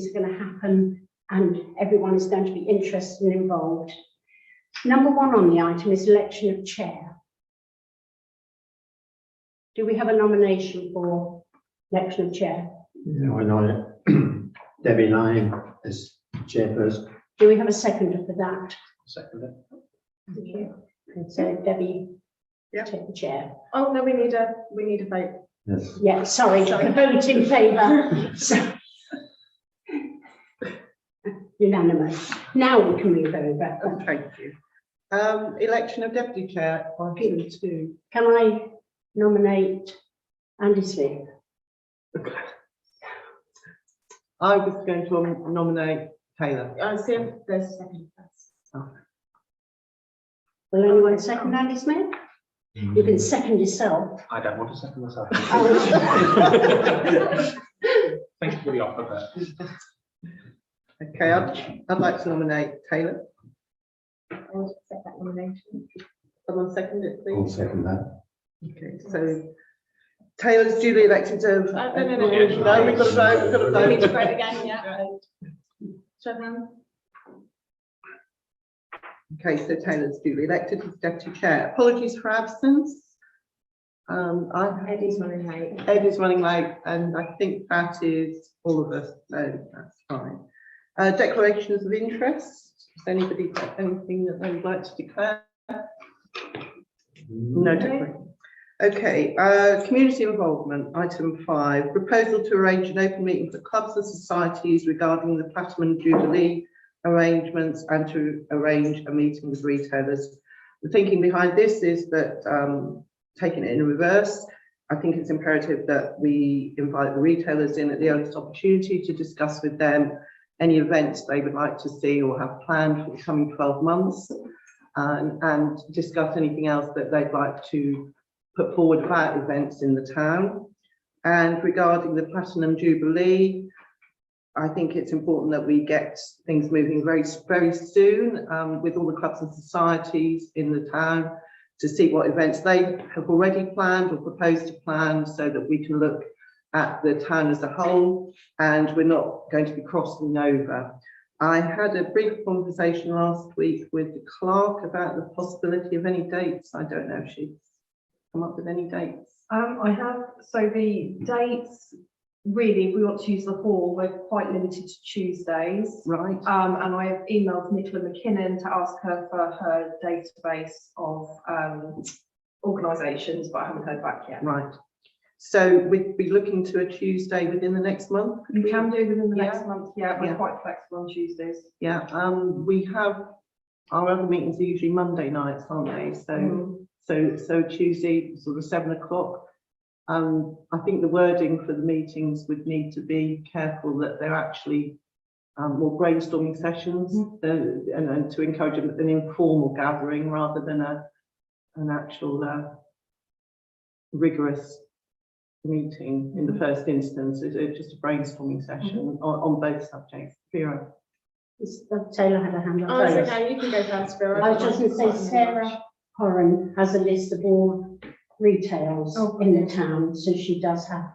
are going to happen and everyone is going to be interested and involved. Number 1 on the item is election of chair. Do we have a nomination for election of chair? Yeah, I nominate Debbie Lane as chairperson. Do we have a seconder for that? Second. Thank you. And so Debbie, Yeah. take the chair. Oh no, we need a vote. Yes. Yeah, sorry, vote in favour. So, unanimous. Now we can move over. Oh, thank you. Election of deputy chair, item 2. Can I nominate Andy Smith? I was going to nominate Taylor. I see if there's a second first. Will anyone second Andy Smith? You can second yourself. I don't want to second myself. Oh, Thank you for the offer, but Okay, I'd like to nominate Taylor. I'll accept that nomination. Someone second it, I'll please. second that. Okay, so Taylor's duly elected to. No, No, we've got to vote. We've got to We need to vote. vote again, yeah. Trevor? Okay, so Taylor's duly elected as deputy chair. Apologies for absence. Eddie's running late. Ed is running late, and I think that is all of us, so that's fine. Declarations of interest. Has anybody got anything that they would like to declare? No declaration. Okay, community involvement, item 5, proposal to arrange an open meeting for clubs and societies regarding the Platinum Jubilee arrangements and to arrange a meeting with retailers. The thinking behind this is that, taking it in reverse, I think it's imperative that we invite the retailers in at the earliest opportunity to discuss with them any events they would like to see or have planned for the coming 12 months, and discuss anything else that they'd like to put forward about events in the town. And regarding the Platinum Jubilee, I think it's important that we get things moving very, very soon with all the clubs and societies in the town to see what events they have already planned or proposed to plan, so that we can look at the town as a whole and we're not going to be crossing over. I had a brief conversation last week with the clerk about the possibility of any dates. I don't know if she's come up with any dates. I have, so the dates, really, if we want to use the hall, we're quite limited to Tuesdays. Right. And I have emailed Nicola McKinnon to ask her for her database of organisations, but I haven't heard back yet. Right. So we'd be looking to a Tuesday within the next month. You can do within the next Yeah. month, yeah, we're Yeah. quite flexible on Tuesdays. Yeah. We have our other meetings are usually Monday nights, aren't they? So Tuesday, sort of 7 o'clock. I think the wording for the meetings would need to be careful that they're actually more brainstorming sessions, and to encourage an informal gathering rather than an actual rigorous meeting in the first instance. It's just a brainstorming session on both subjects. Vera. Taylor had a hand up. Oh, it's okay, you can go first, Vera. I was just going to say Sarah Horan has a list of all retails in the town, so she does have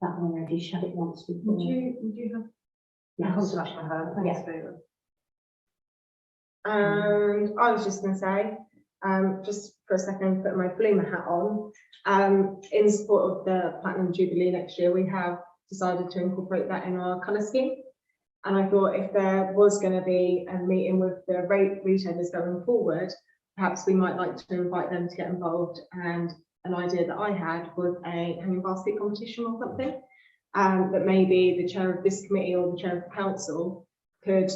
that already. She had it once before. Would you have? Yeah, contact with her? Thanks, Yeah. Vera. And I was just going to say, just for a second, put my bloomer hat on. In support of the Platinum Jubilee next year, we have decided to incorporate that in our colour scheme. And I thought if there was going to be a meeting with the retailers going forward, perhaps we might like to invite them to get involved. And an idea that I had was a hanging basket competition or something, that maybe the chair of this committee or the chair of the council could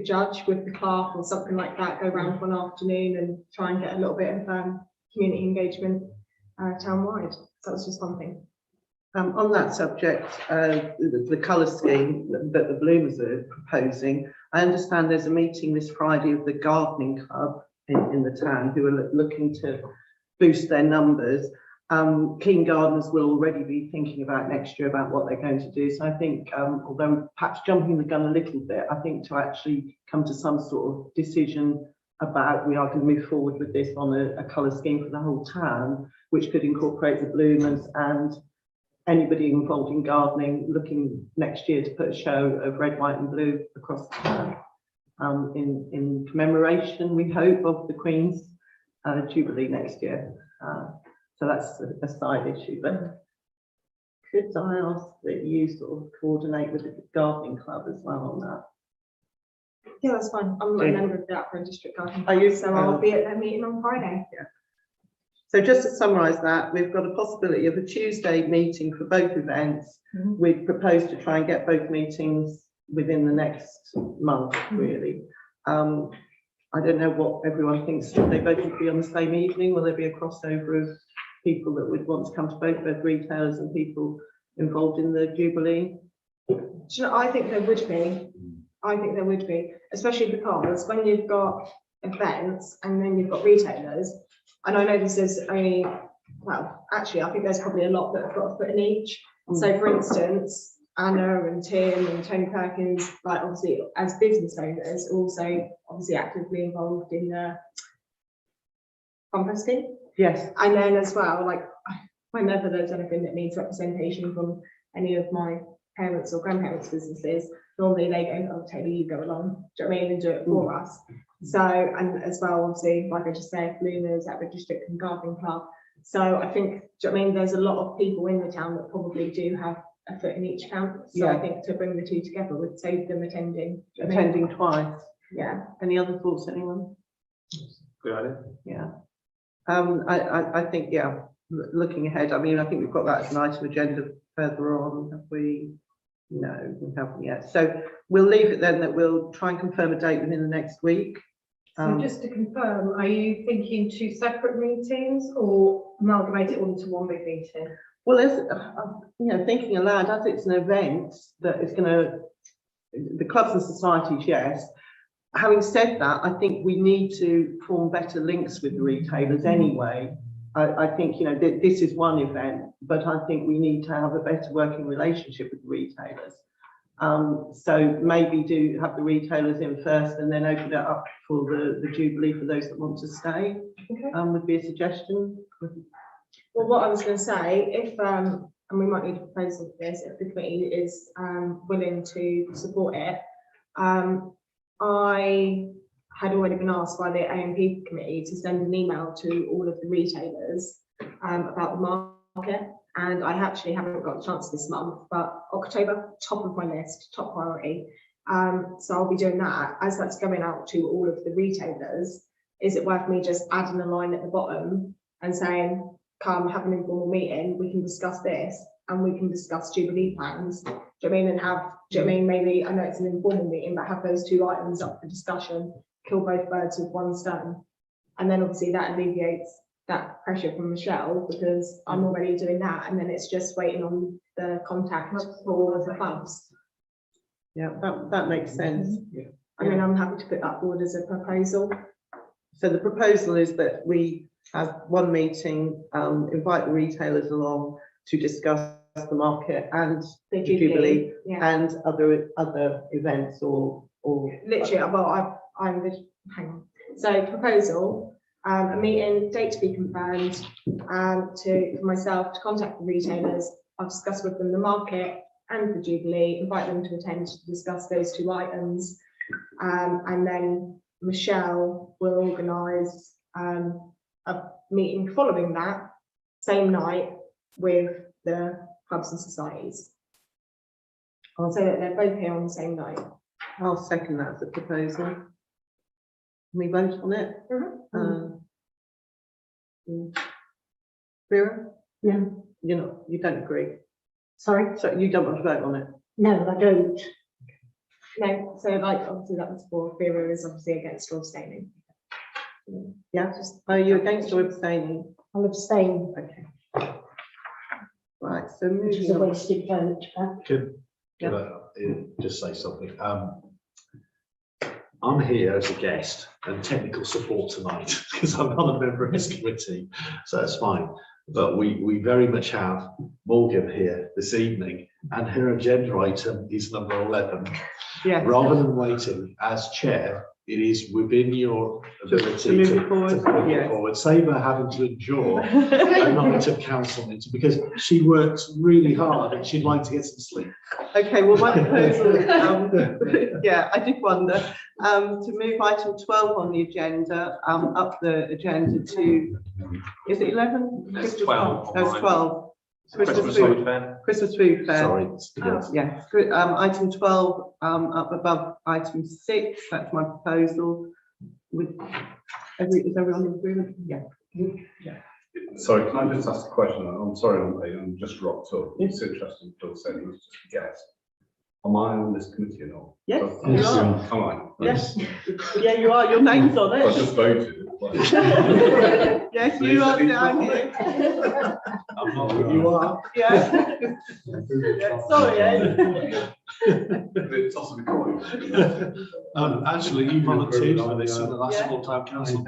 judge with the clerk or something like that, go around one afternoon and try and get a little bit of community engagement town-wide. So that was just one thing. On that subject, the colour scheme that the Bloomers are proposing, I understand there's a meeting this Friday of the gardening club in the town who are looking to boost their numbers. Clean Gardeners will already be thinking about next year about what they're going to do. So I think, although perhaps jumping the gun a little bit, I think to actually come to some sort of decision about we are going to move forward with this on a colour scheme for the whole town, which could incorporate the Bloomers and anybody involved in gardening looking next year to put a show of red, white and blue across the town in commemoration, we hope, of the Queen's Jubilee next year. So that's a side issue, but could I ask that you sort of coordinate with the gardening club as well on that? Yeah, that's fine. I'm a member of the Upper District Garden Are you? Club, so I'll be at their meeting on Friday. So just to summarise that, we've got a possibility of a Tuesday meeting for both events. We've proposed to try and get both meetings within the next month, really. I don't know what everyone thinks. Should they both be on the same evening? Will there be a crossover of people that would want to come to both retailers and people involved in the Jubilee? Do you know, I think there would be. I think there would be, especially because when you've got events and then you've got retailers, and I know this is only, well, actually, I think there's probably a lot that have got a foot in each. So, for instance, Anna and Tim and Tony Perkins, like obviously as business owners, also obviously actively involved in the composting. Yes. And then as well, like whenever there's anything that needs representation from any of my parents or grandparents' businesses, normally they go, oh, Taylor, you go along, do you know what I mean, and do it for us. So, and as well, obviously, like I just said, Luna's at the District and Gardening Club. So I think, do you know what I mean, there's a lot of people in the town that probably do have a foot in each camp. So I think to bring the two together would save them attending. Do you know what I mean? Attending twice. Yeah. Any other thoughts, anyone? Good idea. Yeah. I think, yeah, looking ahead, I mean, I think we've got that as an item agenda further on. Have we? No, we haven't yet. So we'll leave it then that we'll try and confirm a date within the next week. So just to confirm, are you thinking two separate meetings or amalgamate it all into one big meeting? Well, as you know, thinking aloud, as it's an event that is going to, the clubs and societies, yes. Having said that, I think we need to form better links with the retailers anyway. I think, you know, this is one event, but I think we need to have a better working relationship with the retailers. So maybe do have the retailers in first and then open it up for the Jubilee for those that want to stay. Okay. Would be a suggestion. Well, what I was going to say, if and we might need a proposal for this, if the committee is willing to support it, I had already been asked by the AMP committee to send an email to all of the retailers about the market, and I actually haven't got a chance this month, but October, top of my list, top priority. So I'll be doing that. As that's going out to all of the retailers, is it worth me just adding a line at the bottom and saying, come have an informal meeting, we can discuss this and we can discuss Jubilee plans. Do you know what I mean? And have, do you know what I mean, maybe, I know it's an informal meeting, but have those two items up for discussion, kill both birds with one stone. And then obviously that alleviates that pressure from Michelle, because I'm already doing that, and then it's just waiting on the contact for all of the clubs. Yeah, that makes sense. I mean, I'm happy to put that forward as a proposal. So the proposal is that we have one meeting, invite the retailers along to discuss the market and The Jubilee yeah. and other events or Literally, well, I'm the, hang on. So proposal, a meeting, date to be confirmed, for myself to contact the retailers. I'll discuss with them the market and the Jubilee, invite them to attend to discuss those two items. And then Michelle will organise a meeting following that same night with the clubs and societies. So that they're both here on the same night. I'll second that as a proposal. Can we vote on it? Vera? No, You don't agree. sorry, So you don't want to vote on it? no, I don't. No, so like obviously that was for Vera is obviously against or abstaining. Yeah, are you against or abstaining? I'll abstain, Okay. Right, so which is a moving on. wasted vote. Could I just say something? I'm here as a guest and technical support tonight because I'm not a member of this committee, so that's fine. But we very much have Morgan here this evening, and her agenda item is number 11. Yeah. Rather than waiting as chair, it is within your ability To move it forward, to move it yes. forward. Save her having to endure a night of council meeting because she works really hard and she'd like to get some sleep. Okay, well, my proposal, yeah, I did wonder, to move item 12 on the agenda, up the agenda to, is it 11? That's 12. No, it's 12. Christmas food fair. Christmas food fair. Sorry. Yes, item 12, up above item 6, that's my proposal. Is everyone in agreement? Yeah. Sorry, can I just ask a question? I'm sorry, I'm just dropped up. It's interesting, Phil said it was just a guess. Am I on this committee or not? Yes, So- you are. Am I? Yes, yeah, you are, your name's on I it. just voted. Yes, you are down here. I'm not, you are. Yeah. Yeah, sorry, eh? Toss of a coin. Actually, you volunteered for this in the last Yeah. full-time council.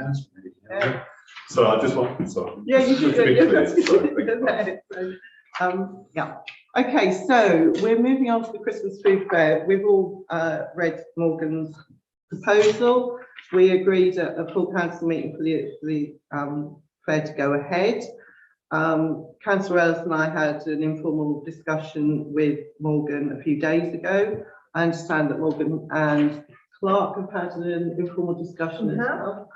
Yeah. So I just want, sorry. Yeah, you Just did. to be Yeah, clear, that's sorry, good. thank you. Yeah. Okay, so we're moving on to the Christmas food fair. We've all read Morgan's proposal. We agreed at a full council meeting for the fair to go ahead. Councillor Ellis and I had an informal discussion with Morgan a few days ago. I understand that Morgan and Clark have had an informal discussion as well.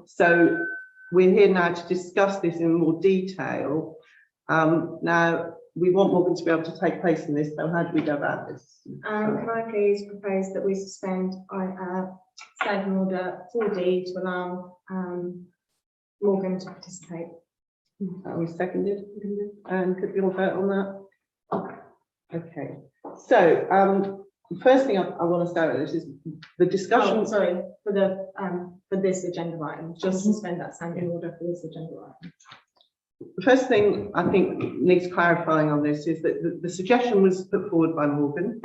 So we're here now to discuss this in more detail. Now, we want Morgan to be able to take place in this, so how do we go about this? Can I please propose that we suspend standing order 4D to allow Morgan to participate? That was seconded, and could we all vote on that? Okay, so the first thing I want to start with is the discussion. Oh, sorry, for this agenda item, just suspend that standing order for this agenda item. The first thing I think needs clarifying on this is that the suggestion was put forward by Morgan.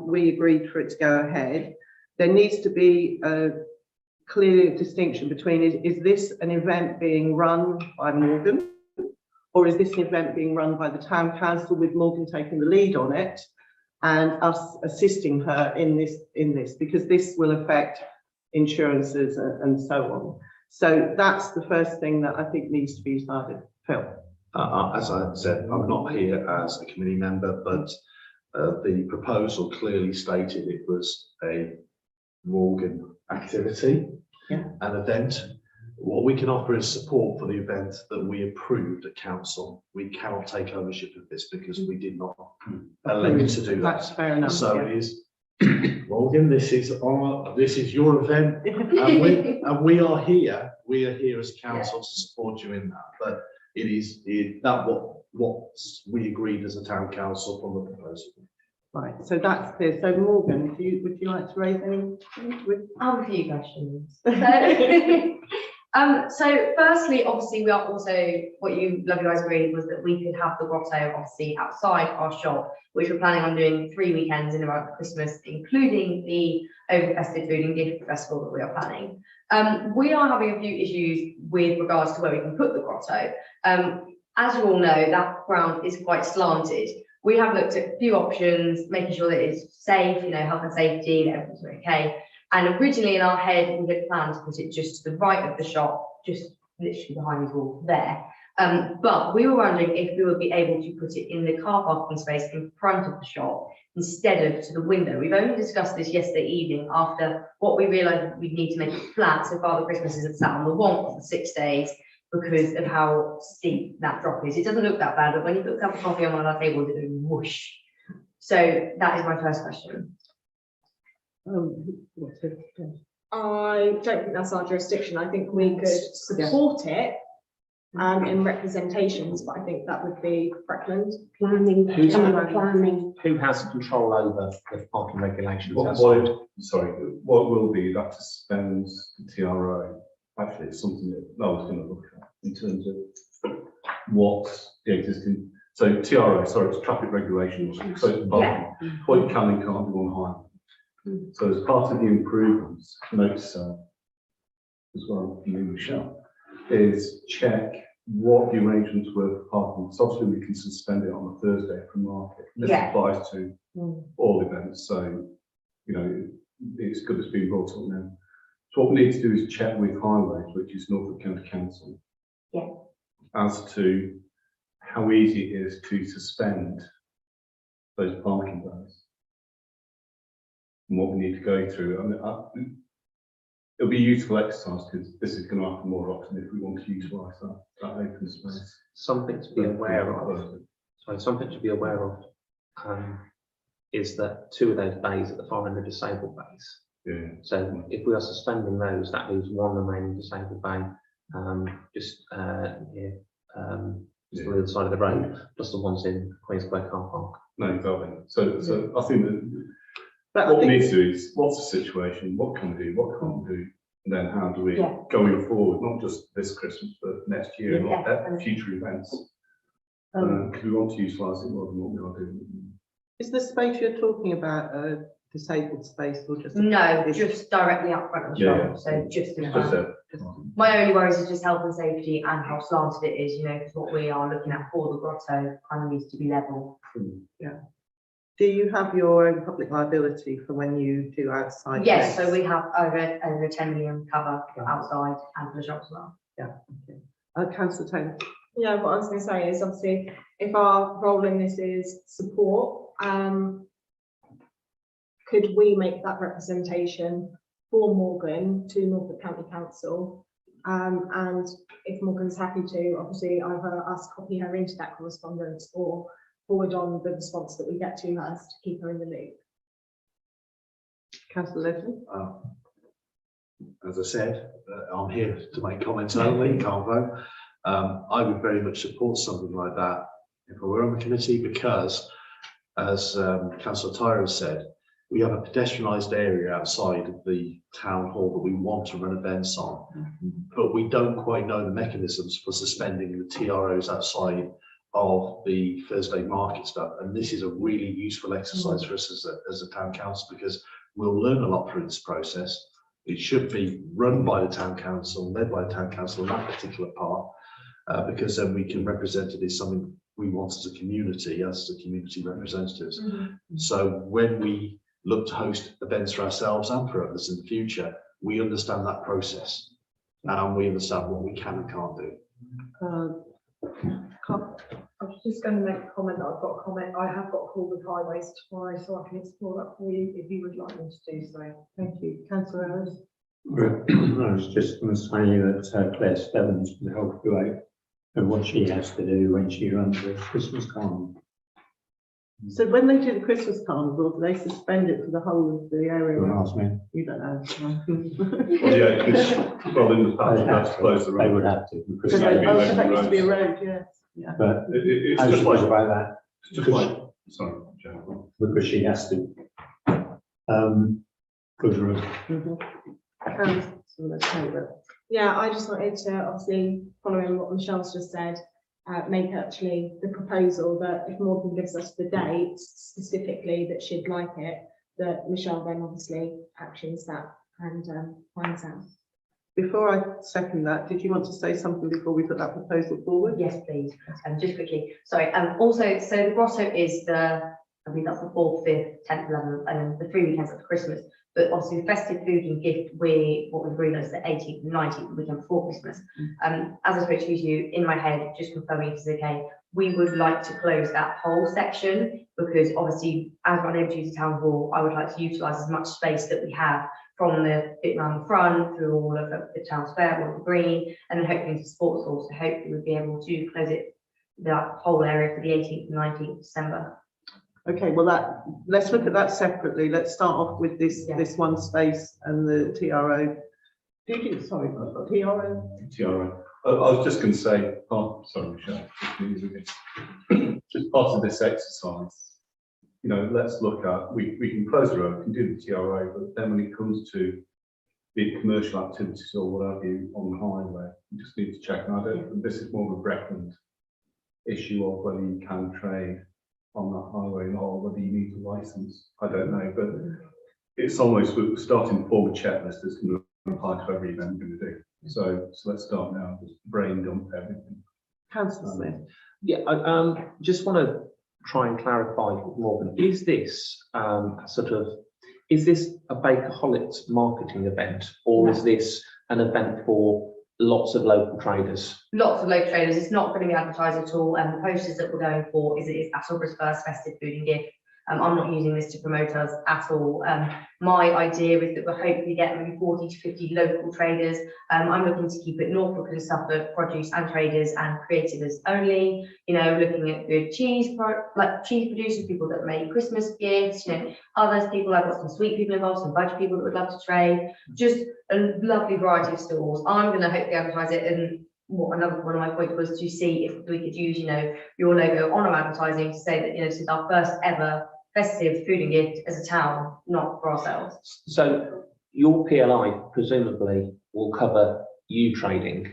We agreed for it to go ahead. There needs to be a clear distinction between is this an event being run by Morgan, or is this an event being run by the town council with Morgan taking the lead on it and us assisting her in this, because this will affect insurances and so on. So that's the first thing that I think needs to be decided. Phil. As I said, I'm not here as a committee member, but the proposal clearly stated it was a Morgan activity, an event. What we can offer is support for the event that we approved at council. We cannot take ownership of this because we did not elect to do That's that. fair enough. So yeah. it is, Morgan, this is your event, and we are here. We are here as council to support you in that. But it is what we agreed as a town council from the proposal. Right, so that's clear. So Morgan, would you like to raise any? I have a few questions. So firstly, obviously, we are also, what you lovely guys agreed was that we could have the grotto obviously outside our shop, which we're planning on doing 3 weekends in around Christmas, including the over festive food and gift festival that we are planning. We are having a few issues with regards to where we can put the grotto. As you all know, that ground is quite slanted. We have looked at a few options, making sure that it's safe, health and safety, that everything's okay. And originally in our head, we had planned to put it just to the right of the shop, just literally behind the wall there. But we were wondering if we would be able to put it in the car parking space in front of the shop instead of to the window. We've only discussed this yesterday evening after what we realised we'd need to make it flat so Father Christmas isn't sat on the wall for 6 days because of how steep that drop is. It doesn't look that bad, but when you put a cup of coffee on one of our tables, it goes whoosh. So that is my first question. I don't think that's our jurisdiction. I think we could support it in representations, but I think that would be Breckland. Planning, Who's planning. Who has control over the parking regulations What will be that to spend the TRO? Actually, it's something that I was going to look at in terms of what the existing, so TRO, sorry, it's traffic regulations. So it's parking, what you can and can't do on highway. So as part of the improvements, notice as well, you Michelle, is check what the arrangements were for parking. So obviously we can suspend it on a Thursday from market. This applies to all events. So, it's good it's been brought up now. So what we need to do is check with Highways, which is Norfolk County Council. Yeah. As to how easy it is to suspend those parking bays. And what we need to go through. I mean, it'll be a useful exercise because this is going to happen more often if we want to utilise that open space. Something to be aware of. So something to be aware of is that 2 of those bays at the far end are disabled bays. Yeah. So if we are suspending those, that leaves 1 remaining disabled bay just here, just on the other side of the road, plus the ones in Queen Square car park. No, exactly. So I think that But what I we need think, to do is, what's the situation, what can we do, what can't we do, and then how do we, Yeah. going forward, not just this Christmas, but next year, and Yeah, at future events, because we want to utilise it more than what we are doing. is the space you're talking about a disabled space or just? No, just directly up front of the Yeah. shop, so just in Just front. a- My only worries is just health and safety and how slanted it is, you know, because what we are looking at for the grotto kind of needs to be level. Do you have your own public liability for when you do outside? Yes, events? so we have over 10 million cover outside and for the shop as well. Councillor Taylor. Yeah, what I was going to say is obviously if our role in this is support, could we make that representation for Morgan to Norfolk County Council? And if Morgan's happy to, obviously either us copy her into that correspondence or forward on the response that we get to her to keep her in the loop. Councillor Leslie. As I said, I'm here to make comments only, can't vote. I would very much support something like that if I were on the committee, because as Councillor Tyra said, we have a pedestrianised area outside of the town hall that we want to run events on, but we don't quite know the mechanisms for suspending the TROs outside of the Thursday market stuff. And this is a really useful exercise for us as a town council, because we'll learn a lot through this process. It should be run by the town council, led by the town council in that particular part, because then we can represent it as something we want as a community representatives. So when we look to host events for ourselves and for others in the future, we understand that process and we understand what we can and can't do. I was just going to make a comment that I've got a comment. I have got a call with Highways tomorrow, so I can explore that for you if you would like me to do so. Thank you. Councillor Ellis. I was just going to say that Claire Stebbins will help you out with what she has to do when she runs the Christmas carnival. So when they do the Christmas carnival, do they suspend it for the whole of the area? Don't ask me. You don't know. Well, yeah, well, in the past, that's close the They road. would have to. Because Because Yeah, oh, we so that used to be a roads. road, yes. Yeah. but It's how just she feels like, about that, it's just like, sorry, Joe. because she has to. Go through. Councillor Taylor. Yeah, I just wanted to, obviously, following what Michelle's just said, make actually the proposal that if Morgan gives us the dates specifically that she'd like it, that Michelle then obviously actions that and finds out. Before I second that, did you want to say something before we put that proposal forward? Yes, please. Just quickly, sorry. Also, so the grotto is I mean, that's the 4th, 5th, 10th, 11th, and then the 3 weekends after Christmas. But obviously, the festive food and gift, what we've agreed on is the 18th and 19th, the weekend before Christmas. As I spoke to you, in my head, just confirming if it's okay, we would like to close that whole section because obviously, as we're unable to use the town hall, I would like to utilise as much space that we have from the bit around the front through all of the town square, all the green, and then hopefully into sports hall. So hopefully, we'll be able to close it, that whole area for the 18th and 19th of December. Okay, well let's look at that separately. Let's start off with this Yeah. this one space and the TRO. Sorry, TRO. TRO. I was just going to say, sorry, Michelle, just part of this exercise, you know, let's look at, we can close the road, we can do the TRO, but then when it comes to big commercial activities or what have you on the highway, we just need to check. And I don't, this is more of a Breckland issue of whether you can trade on that highway or whether you need a license. I don't know, but it's almost, we're starting to form a checklist that's going to apply to every event we're going to do. So let's start now, just brain dump everything. Councillor Smith. Yeah, I just want to try and clarify with Morgan, is this Is this a Bakerholics marketing event, or is this an event for lots of local traders? Lots of local traders. It's not going to be advertised at all. And the posters that we're going for is Attleborough's first festive food and gift. I'm not using this to promote us at all. My idea is that we'll hopefully get maybe 40 to 50 local traders. I'm looking to keep it Norfolk and Suffolk produce and traders and creators only. You know, looking at good cheese, like cheese producers, people that make Christmas gifts. You know, others people. I've got some sweet people involved, some budget people that would love to trade. Just a lovely variety of stalls. I'm going to hopefully advertise it, and another one of my points was to see if we could use, you know, your logo on our advertising to say that, you know, this is our first ever festive food and gift as a town, not for ourselves. So your PLI presumably will cover you trading,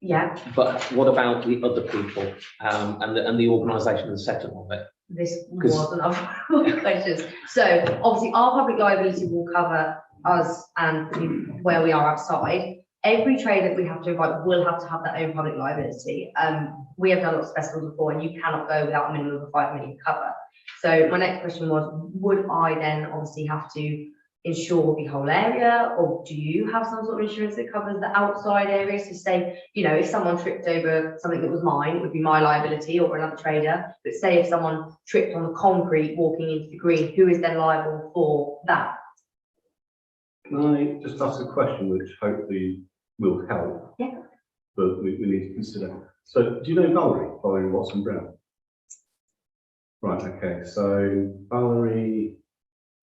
Yeah, but what about the other people and the organisation and setup of it? this 'Cause- was another questions. So obviously our public liability will cover us and where we are outside. Every trade that we have to invite will have to have their own public liability. We have done lots of festivals before, and you cannot go without a minimum of 5 million cover. So my next question was, would I then obviously have to insure the whole area, or do you have some sort of insurance that covers the outside areas? To say, you know, if someone tripped over something that was mine, it would be my liability or another trader. But say if someone tripped on the concrete walking into the green, who is then liable for that? Can I just ask a question which hopefully will help? Yeah. But we need to consider. So do you know Valerie Watson Brown? Right, okay, so Valerie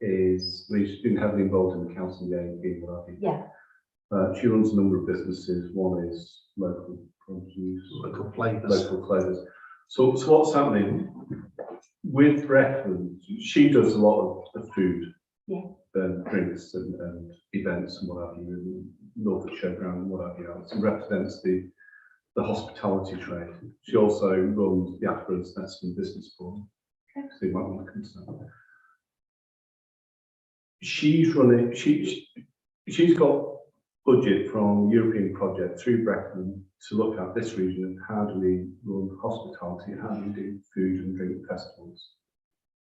she's been heavily involved in the council engagement, what have you. Yeah. She runs a number of businesses. One is local produce, Local flavours. local flavours. So what's happening with Brecon? She does a lot of the food, Yeah. drinks and events and what have you, and Norfolk Showground and what have you. It represents the hospitality trade. She also runs the Attleborough's Investment Business Forum. Okay. So you might want to consider that. She's running. She's got budget from European project through Brecon to look at this region and how do we run hospitality, how do we do food and drink festivals,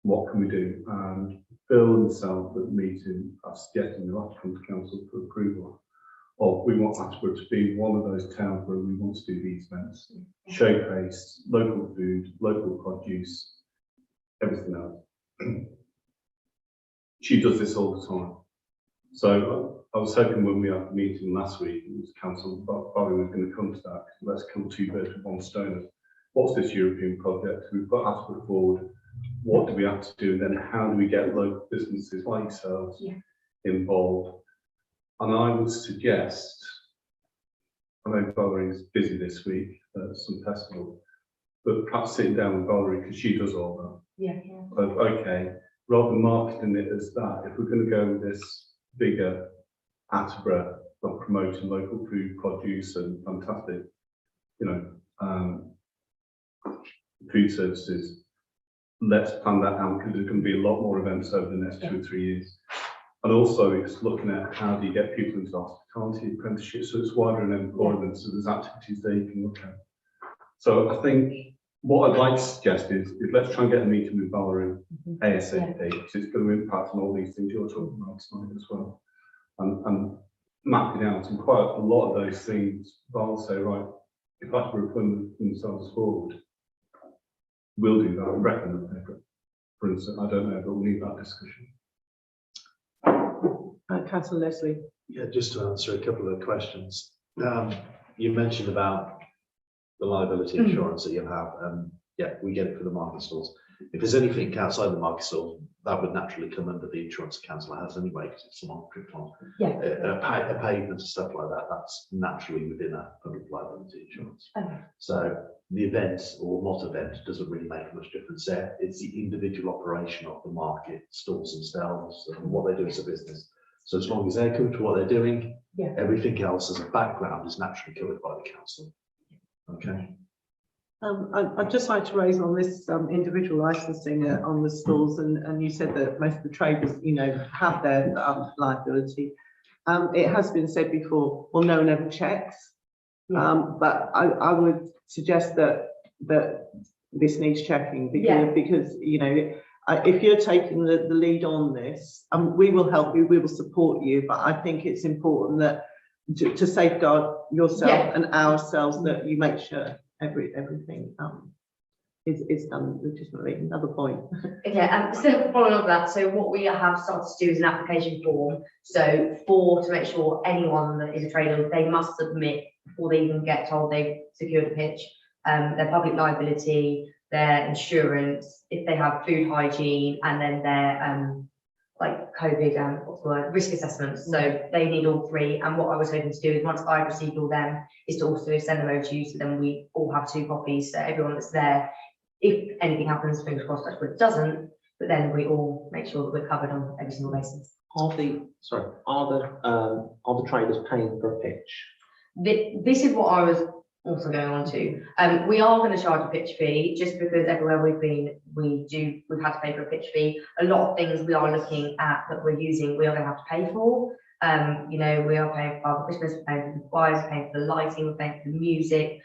what can we do? And Bill and myself at the meeting are suggesting they'll have to come to council for approval of, we want Attleborough to be one of those towns where we want to do these events, showcase local food, local produce, everything else. She does this all the time. So I was hoping when we had the meeting last week, it was council, Barry was going to come to that. Let's kill two birds with one stone. What's this European project? We've got Attleborough forward. What do we have to do? And then how do we get local businesses like yourselves involved? And I would suggest, I know Valerie's busy this week at some festival, but perhaps sitting down with Valerie, because she does all that. Yeah. Of, okay, rather than marketing it as that, if we're going to go with this bigger Attleborough of promoting local food produce and fantastic, you know, food services, let's plan that out, because there's going to be a lot more events over the next 2 or 3 years. And also it's looking at how do you get people into hospitality apprenticeships, so it's wider than employment, so there's activities there you can look at. So I think what I'd like to suggest is let's try and get a meeting with Valerie ASAP, because it's going to impact on all these things you're talking about tonight as well. And map it out, and quite a lot of those things, Val say, right, if Attleborough put themselves forward, we'll do that, I reckon, for instance, I don't know, but we'll need that discussion. Councillor Leslie. Yeah, just to answer a couple of questions. You mentioned about the liability insurance that you have, and yeah, we get it for the market stalls. If there's anything outside the market stall, that would naturally come under the insurance the council has anyway, because it's someone tripped on a pavement and stuff like that. That's naturally within a public liability insurance. Okay. So the event or not event doesn't really make much difference there. It's the individual operation of the market stalls themselves and what they do as a business. So as long as they're covered to what they're doing, everything else as a background is naturally covered by the council. Okay. I'd just like to raise on this individual licensing on the stalls, and you said that most of the traders, you know, have their liability. It has been said before, well, no one ever checks. But I would suggest that this needs checking, because you know, if you're taking the lead on this, we will help you, we will support you, but I think it's important that to safeguard yourself and ourselves, that you make sure everything is done legitimately. Another point. Okay, so following up that, so what we have started to do is an application form. So to make sure anyone that is a trader, they must submit before they even get told they've secured a pitch, their public liability, their insurance, if they have food hygiene, and then their like COVID what's the word, risk assessments. So they need all three. And what I was hoping to do is once I've received all them, is to also send them over to you. So then we all have 2 copies. So everyone that's there, if anything happens, fingers crossed that it doesn't, but then we all make sure that we're covered on every single basis. Are the traders paying for a pitch? This is what I was also going on to. We are going to charge a pitch fee just because everywhere we've been, we've had to pay for a pitch fee. A lot of things we are looking at that we're using, we are going to have to pay for. You know, we are paying for Christmas, we're paying for the choirs, paying for the lighting, we're paying for the music.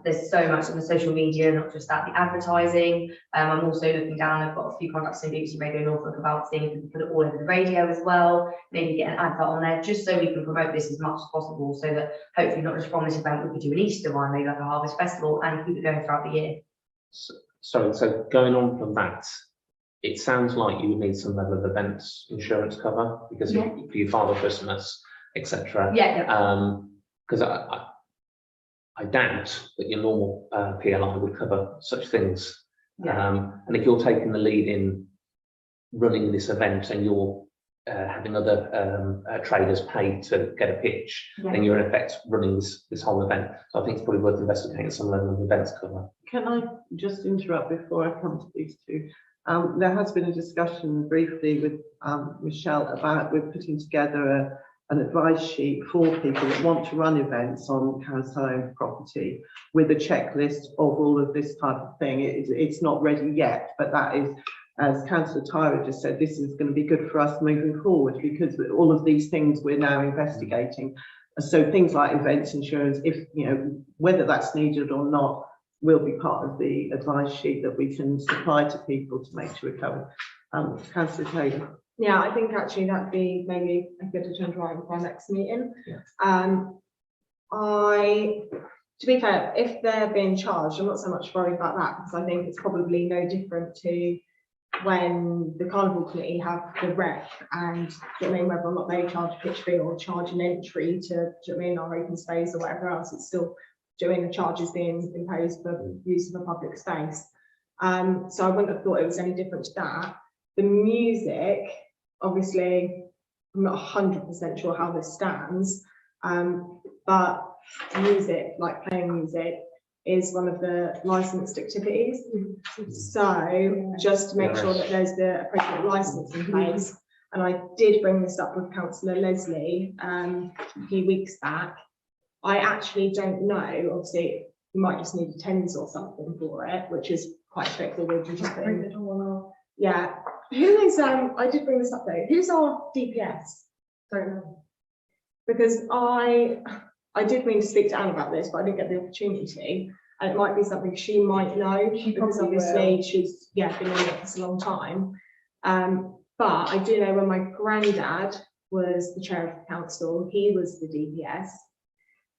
There's so much on the social media, not just that, the advertising. I'm also looking down, I've got a few contacts in BBC Radio Norfolk about seeing if we can put it all over the radio as well, maybe get an advert on there, just so we can promote this as much as possible, so that hopefully not just from this event, we could do an Easter one, maybe like a harvest festival, and keep it going throughout the year. So going on from that, it sounds like you would need some level of events insurance cover, because for your Father Christmas, etc. Because I doubt that your normal PLI would cover such things. And if you're taking the lead in running this event and you're having other traders paid to get a pitch, then you're in effect running this whole event. So I think it's probably worth investigating some level of events cover. Can I just interrupt before I come to these two? There has been a discussion briefly with Michelle about we're putting together an advice sheet for people that want to run events on council-owned property with a checklist of all of this type of thing. It's not ready yet, but that is, as Councillor Tyra just said, this is going to be good for us moving forward, because all of these things we're now investigating. So things like events insurance, if you know whether that's needed or not, will be part of the advice sheet that we can supply to people to make sure we cover. Councillor Taylor. Yeah, I think actually that'd be maybe a good agenda item for our next meeting. To be fair, if they're being charged, I'm not so much worried about that, because I think it's probably no different to when the Carnival Committee have the rep, and do you know what I mean, whether or not they charge a pitch fee or charge an entry to, do you know what I mean, our open space or whatever else, it's still doing the charges being imposed for use of a public space. So I wouldn't have thought it was any different to that. The music, obviously, I'm not 100% sure how this stands, but music, like playing music, is one of the licensed activities. So just to make sure that there's the appropriate license in place, and I did bring this up with Councillor Leslie a few weeks back. I actually don't know, obviously, you might just need a TENS or something for it, which is quite straightforward. You just bring it on. Yeah. Who is, I did bring this up though, who's our DPS? Don't know. Because I did mean to speak to Anne about this, but I didn't get the opportunity. And it might be something she might know, because obviously she's been in the office a long time. But I do know when my granddad was the chair of the council, he was the DPS.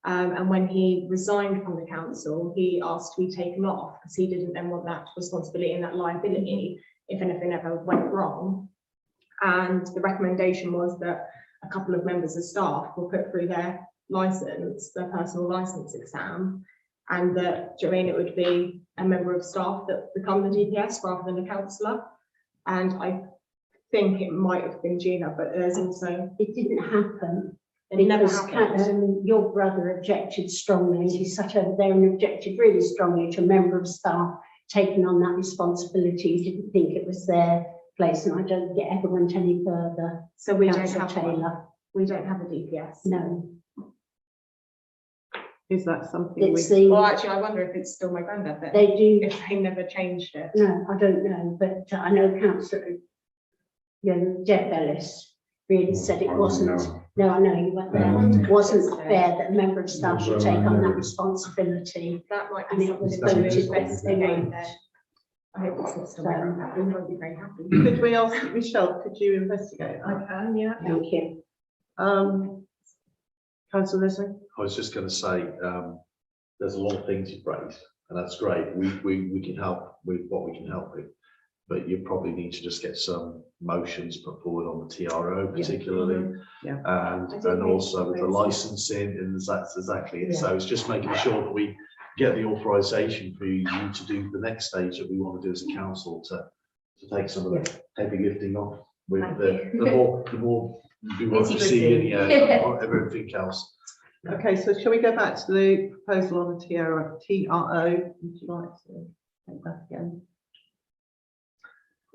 And when he resigned from the council, he asked to be taken off because he didn't then want that responsibility and that liability if anything ever went wrong. And the recommendation was that a couple of members of staff will put through their license, their personal license exam, and that, do you know what I mean, it would be a member of staff that become the DPS rather than a councillor. And I think it might have been Gina, but there's also... It didn't happen. It never happened. Your brother objected strongly, he sat over there and objected really strongly to a member of staff taking on that responsibility. He didn't think it was their place, and I don't think it ever went any further. So we don't Councillor have Taylor. one. We don't have a DPS. No. Is that something It's the, Well, actually, I wonder if it's still my granddad then, they do, if they never changed it. no, I don't know, but I know Councillor Jeff Ellis really said it wasn't, no, I know you weren't there, it wasn't fair that a member of staff should take on that responsibility. That might And be it was something to voted investigate then. I hope it's not still there. We won't be very happy. Could we ask Michelle, could you investigate I that? can, yeah. Thank you. Councillor Leslie? I was just going to say, there's a lot of things you've raised, and that's great. We can help with what we can help with, but you probably need to just get some motions put forward on the TRO particularly. Yeah. And also with the licensing, and that's exactly it. So it's just making sure that we get the authorization for you to do the next stage that we want to do as a council to take some of the heavy lifting off with the more bureaucracy and everything else. Okay, so shall we go back to the proposal on the TRO? Would you like to take that again?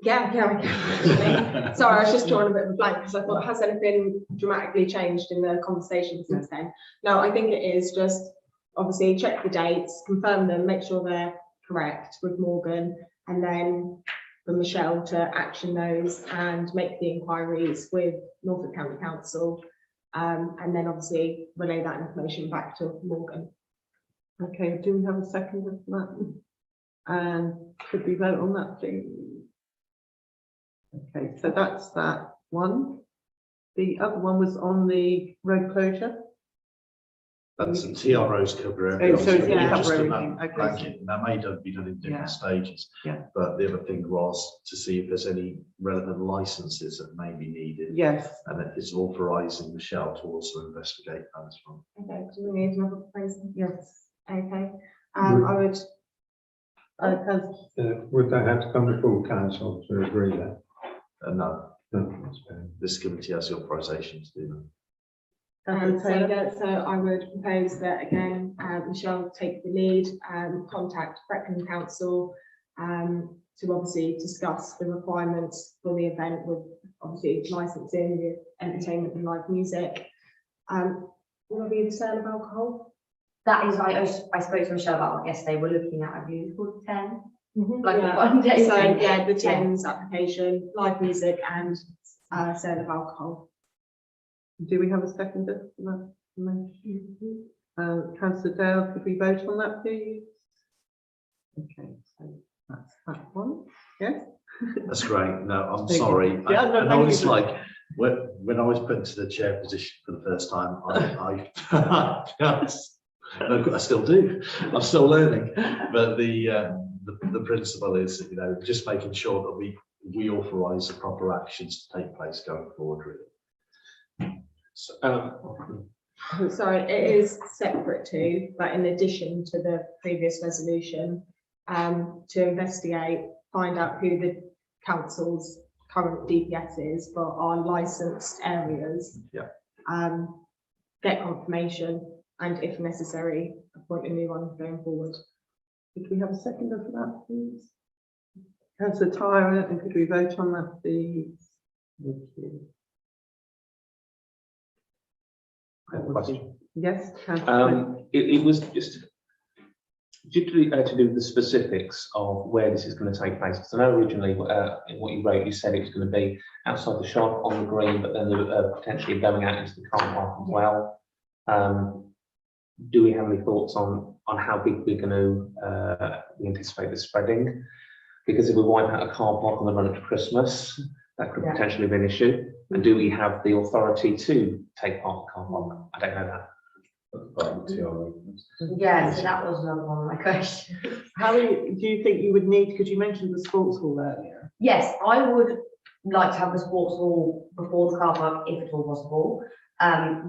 Yeah, I can, actually. Sorry, I was just drawing a bit of a blank because I thought, has anything dramatically changed in the conversation since then? No, I think it is just obviously check the dates, confirm them, make sure they're correct with Morgan, and then for Michelle to action those and make the inquiries with Norfolk County Council, and then obviously relay that information back to Morgan. Okay, do we have a second of that? And could we vote on that, please? Okay, so that's that one. The other one was on the road closure. That's the TROs cover everything. Oh, so it's yeah, Just cover on that everything, okay. blanket, and that may be done in different stages. Yeah. But the other thing was to see if there's any relevant licenses that may be needed. Yes. And it is authorising Michelle to also investigate that as well. Okay, do we need another proposal? Yes. Okay, I would, Would they have to come to full council to agree that? No, No, that's fair. this committee has the authorisation to do that. so I would propose that again, Michelle take the lead, contact Brecon Council, to obviously discuss the requirements for the event with obviously licensing, the entertainment and live music. Will there be the sale of alcohol? That is, I spoke to Michelle about that yesterday. We're looking at, I believe, 10. Like Yeah. one day. So yeah, the TENS application, live music and sale of alcohol. Do we have a seconder for that? Councillor Dale, could we vote on that, please? Okay, so that's that one. Yes? That's great. No, I'm Thank you. sorry. Yeah, no, I know thank it's you. like, when I was put into the chair position for the first time, I still do. I'm still learning. But the principle is, just making sure that we authorise the proper actions to take place going forward, really. So, Sorry, it is separate to, but in addition to the previous resolution, to investigate, find out who the council's current DPS is for our licensed areas. Yeah. Get confirmation and if necessary, appoint a new one going forward. Could we have a seconder for that, please? Councillor Tyra, and could we vote on that, please? Thank you. question. Yes, Councillor. It was just to do with the specifics of where this is going to take place. Because I know originally in what you wrote, you said it was going to be outside the shop on the green, but then potentially going out into the car park as well. Do we have any thoughts on how big we're going to we anticipate this spreading? Because if we wipe out a car park on the run up to Christmas, that could potentially be an issue. And do we have the authority to take part in the car park? I don't know that. Yeah, so that was another one of my questions. How do you think you would need, because you mentioned the sports hall earlier? Yes, I would like to have the sports hall before the car park if at all possible.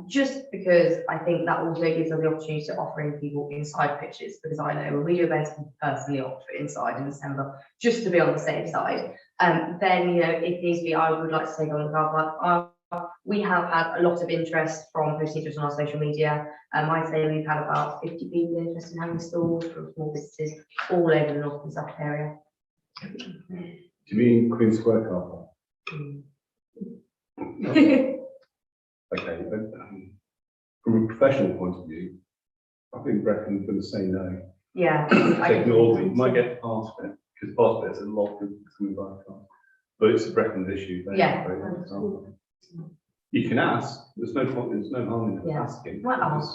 Just because I think that also gives us the opportunity to offer in people inside pitches, because I know when we do events, we personally opt for inside in December, just to be on the safe side. Then, if needs be, I would like to take on the car park. We have had a lot of interest from procedures on our social media. I'd say we've had about 50 people interested in having stalls from small businesses all over the North and South area. Do you mean Queen Square car park? Okay, but from a professional point of view, I think Breccon's going to say no. Yeah. Technology might get part of it, because part of it is a lot of coming by car. But it's a Breccon's issue. Yeah. You can ask, there's no point, there's no harm in asking. Might ask.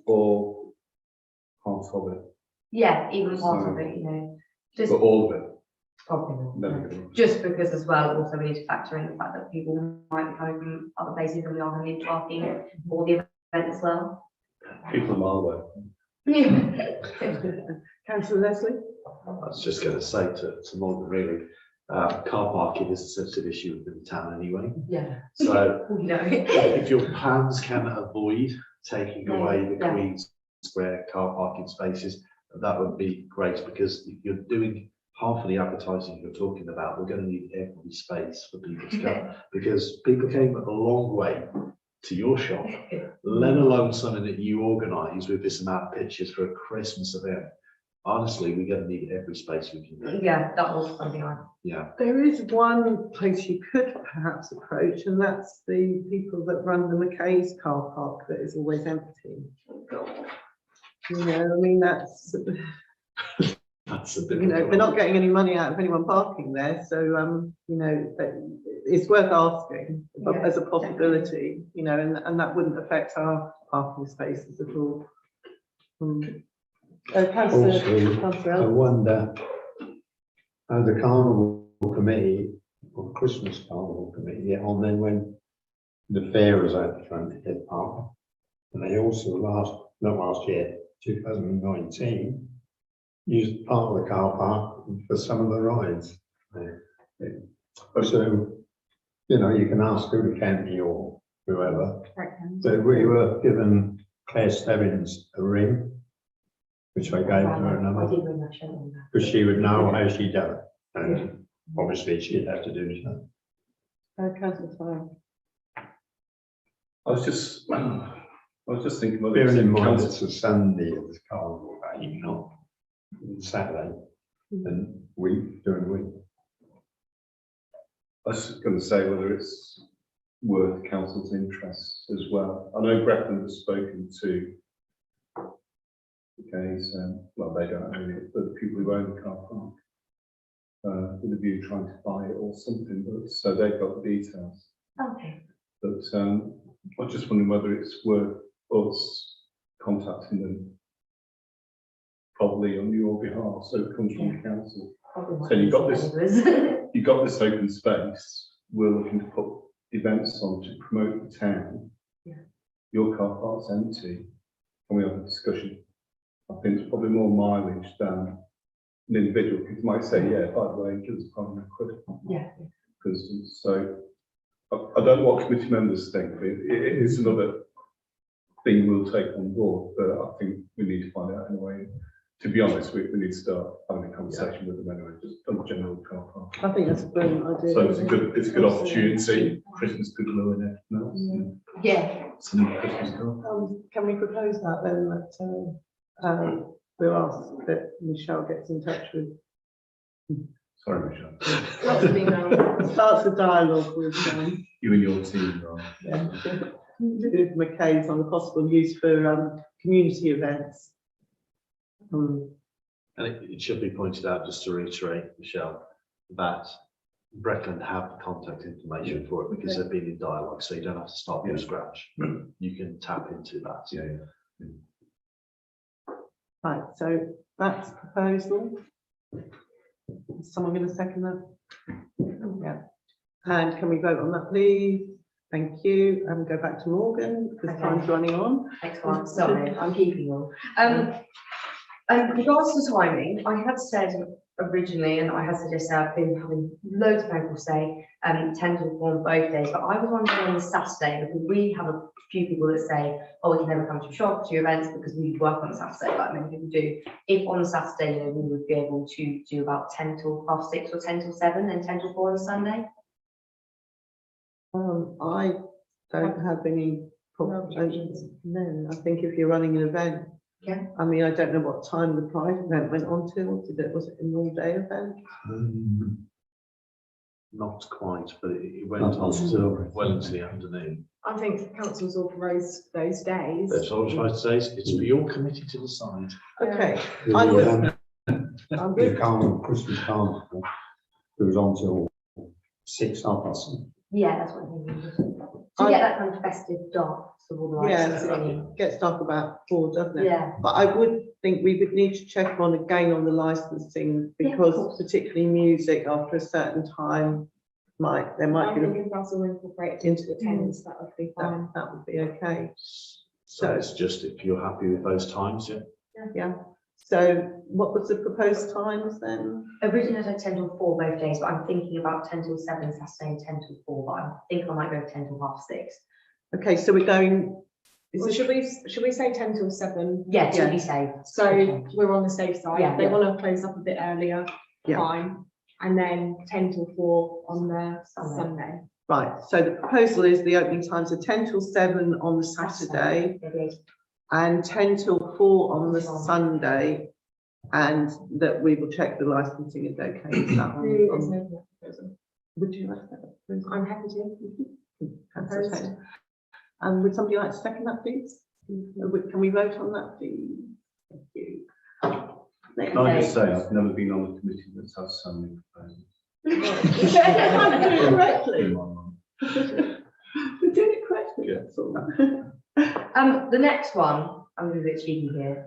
Or part of it. Yeah, even part of it, Just But all of it, probably no, not. no. Just because as well, also we need to factor in the fact that people might be coming from other places and we are going to need parking for the event as well. People a mile away. Councillor Leslie? I was just going to say to Morgan, really, car parking is a sensitive issue within the town anyway. Yeah. So No. if your plans can avoid taking away the Yeah. Queen Square car parking spaces, that would be great, because if you're doing half of the advertising you're talking about, we're going to need every space for people to come, because people came a long way to your shop, let alone something that you organise with this amount of pictures for a Christmas event. Honestly, we're going to need every space we can get. Yeah, that was something Yeah. There is one place you could perhaps approach, and that's the people that run the McKay's car park that is always empty. You know, I mean, that's, That's a bit. you know, they're not getting any money out of anyone parking there, so, you know, it's worth asking as a possibility, you know, and that wouldn't affect our parking spaces at all. Councillor I wonder how the carnival committee or Christmas carnival committee get on then when the fair is out the front of the park. And they also not last year, 2019, used part of the car park for some of the rides. So, you know, you can ask who the county or whoever. So we were given Claire Stebbins a ring, which I gave her a number, because she would know how she done it. And obviously she'd have to do so. Councillor Fine. I was just thinking whether Bearing in mind council- it's a Sunday of the carnival day, not Saturday, and during the week. I was going to say whether it's worth council's interests as well. I know Brecon has spoken to, okay, so, well, they don't own it, but the people who own the car park, with a view trying to buy it or something, but so they've got the details. Okay. But I was just wondering whether it's worth us contacting them probably on your behalf, so it comes from the council. So you've got this open space, we're looking to put events on to promote the town. Yeah. Your car park's empty, and we have a discussion. I think it's probably more mileage than an individual, because you might say, yeah, by the way, give us £500. Yeah. Because so, I don't know what committee members think, but it is another thing we'll take on board, but I think we need to find out anyway. To be honest, we need to start having a conversation with them anyway, just on the general car park. I think that's a brilliant idea. So it's a good opportunity. Christmas could ruin it. No, Yeah. some Christmas car. Can we propose that then, that we'll ask that Michelle gets in touch with, Sorry, Michelle. Lots of emails. starts a dialogue with You and your team are. with McKay's on the possible use for community events. And it should be pointed out, just to reiterate, Michelle, that Brecon have the contact information for it, because they've been in dialogue, so you don't have to start from scratch. You can tap into that. Yeah. Right, so that's proposal. Is someone going to second that? Yeah. And can we vote on that, please? Thank you. And go back to Morgan, because time's running on. Excellent. Sorry, I'm keeping you on. And regards to timing, I had said originally, and I had suggested, I've been having loads of people say 10 till 4 on both days, but I was wondering on the Saturday, because we have a few people that say, oh, we can never come to shops, to events, because we work on Saturday, like many people do. If on Saturday, you know, we would be able to do about 10 till 6:30 or 10 till 7, and 10 till 4 on Sunday. I don't have any problems. No, I think if you're running an event, Yeah. I mean, I don't know what time the private event went on till. Was it an all-day event? Not quite, but it went on still well into the afternoon. I think council's authorised those days. That's all I was trying to say. It's for your committee to decide. Okay. The carnival, Christmas carnival, it was on till 6 hours. Yeah, that's what I mean. To get that kind of festive dark, sort of all the lights Yeah, and singing. it gets dark about 4, doesn't it? Yeah. But I would think we would need to check on again on the licensing, Yeah, of because course. particularly music after a certain time there might I be think if that's all incorporated into the tenants, that would be fine. that would be okay. So it's just if you're happy with those times, yeah. Yeah. So what was the proposed times then? Originally I said 10 till 4 both days, but I'm thinking about 10 till 7 Saturday and 10 till 4, but I think I might go 10 till half 6. Okay, so we're going. Is Well, this, should we say 10 till 7? Yeah, to Yeah. be safe. So Okay. we're on the safe side. Yeah. If they want to close up a bit earlier, Yeah. fine. And then 10 till 4 on the Sunday. Sunday. right, so the proposal is the opening times are 10 till 7 on the Saturday and 10 till 4 on the Sunday, and that we will check the licensing is okay. Is that Who is on- making that proposal? Would you like that? I'm happy to. Councillor Taylor. Would somebody like to second that, please? Can we vote on that, please? Thank you. Can I just say, I've never been on a committee that's had so many proposals. Correctly. In my mind. We're doing it correctly. Yeah. That's all. The next one, I'm going to be a bit cheeky here.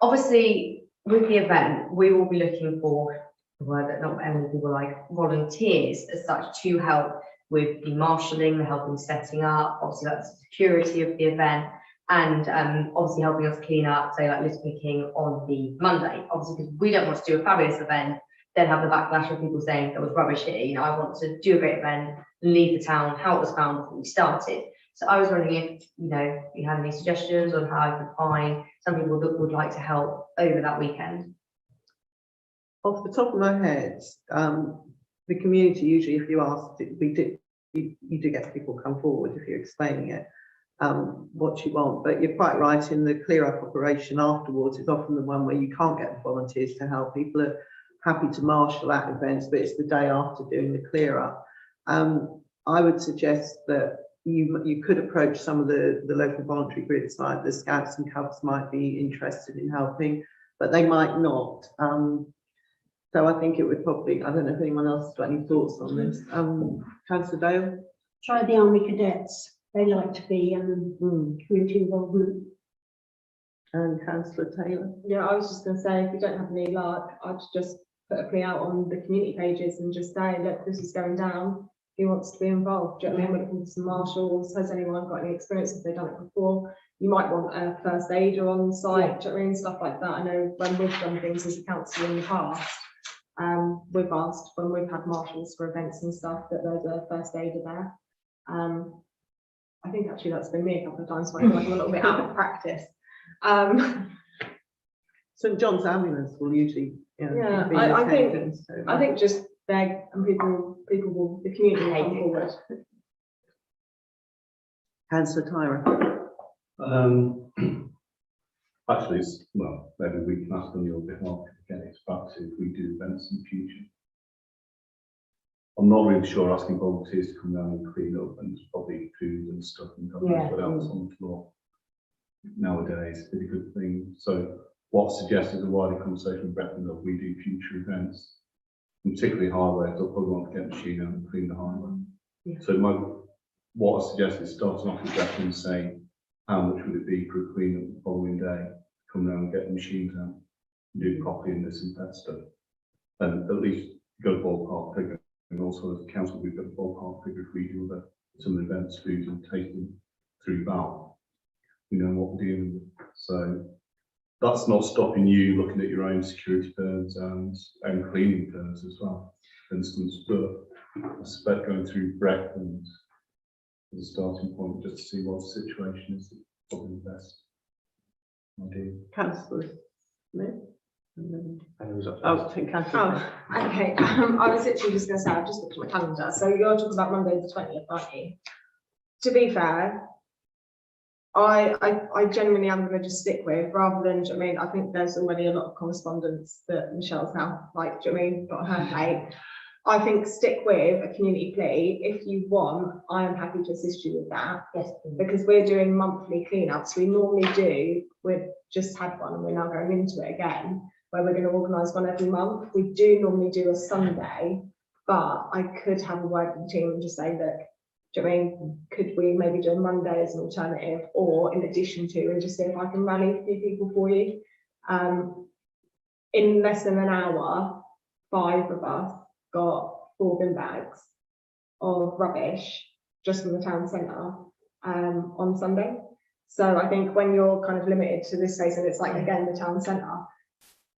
Obviously, with the event, we will be looking for the word that not many people like volunteers as such to help with the marshalling, the helping setting up, obviously that's the security of the event, and obviously helping us clean up, say like litter picking on the Monday. Obviously, because we don't want to do a fabulous event, then have the backlash of people saying there was rubbish here. You know, I want to do a great event, leave the town how it was found before we started. So I was wondering if, you know, you had any suggestions on how I could find some people that would like to help over that weekend. Off the top of my head, the community usually, if you ask, you do get people come forward if you're explaining it, what you want. But you're quite right, in the clear up operation afterwards is often the one where you can't get volunteers to help. People are happy to marshal at events, but it's the day after doing the clear up. I would suggest that you could approach some of the local voluntary groups, like the Scouts and Cubs might be interested in helping, but they might not. So I think it would probably, I don't know if anyone else has got any thoughts on this. Councillor Dale? Try the Army Cadets. They like to be community involvement. And Councillor Taylor? Yeah, I was just going to say, if you don't have any luck, I'd just put a plea out on the community pages and just say, look, this is going down. Who wants to be involved? Do you know what I mean? We're looking for some marshals. Has anyone got any experience if they've done it before? You might want a first aider on site. Do you know what I mean? Stuff like that. I know when we've done things as a council in the past, we've asked when we've had marshals for events and stuff that there's a first aider there. I think actually that's been me a couple of times, so I feel like I'm a little bit out of practice. St John's ambulance will usually, Yeah, be I think- attendant, so- I think just beg and people will, the community will come forward. Councillor Tyra? Actually, it's, well, maybe we can ask them a little bit more, again, it's back to if we do events in the future. I'm not really sure asking volunteers to come down and clean up, and there's probably food and stuff and God knows what else on the floor. Nowadays, it's a good thing. So what I suggest is a wider conversation with Brecon that we do future events, and particularly highways. They'll probably want to get a machine out and clean the highway. Yeah. So what I suggest is starting off with Brecon saying, how much would it be for a clean up the following day? Come down and get the machines out, and do properly and disinfect stuff. And at least go a ballpark figure. And also as a council, we've got a ballpark figure if we do some of the events, food and tasting through BAL. We know what we're dealing with. So that's not stopping you looking at your own security firms and cleaning firms as well, for instance. But I suspect going through Brecon as a starting point just to see what the situation is probably the best idea. Councillor Smith? Oh, Councillor. Oh, okay. I was literally just going to say, I've just looked at my calendar. So you're talking about Monday the 20th, aren't you? To be fair, I genuinely am going to just stick with, rather than, do you know what I mean, I think there's already a lot of correspondence that Michelle's now, like, do you know what I mean, got on her plate. I think stick with a community plea. If you want, I am happy to assist you with that. Yes, Because we're doing monthly cleanups. We normally do, we've just had one and we're now going into it again, where we're going to organise one every month. We do normally do a Sunday, but I could have a word with the team and just say, look, Do you know what I mean? Could we maybe do a Monday as an alternative or in addition to, and just see if I can rally a few people for you? In less than an hour, 5 of us got 4 bin bags of rubbish just from the town centre on Sunday. So I think when you're kind of limited to this space, and it's like, again, the town centre,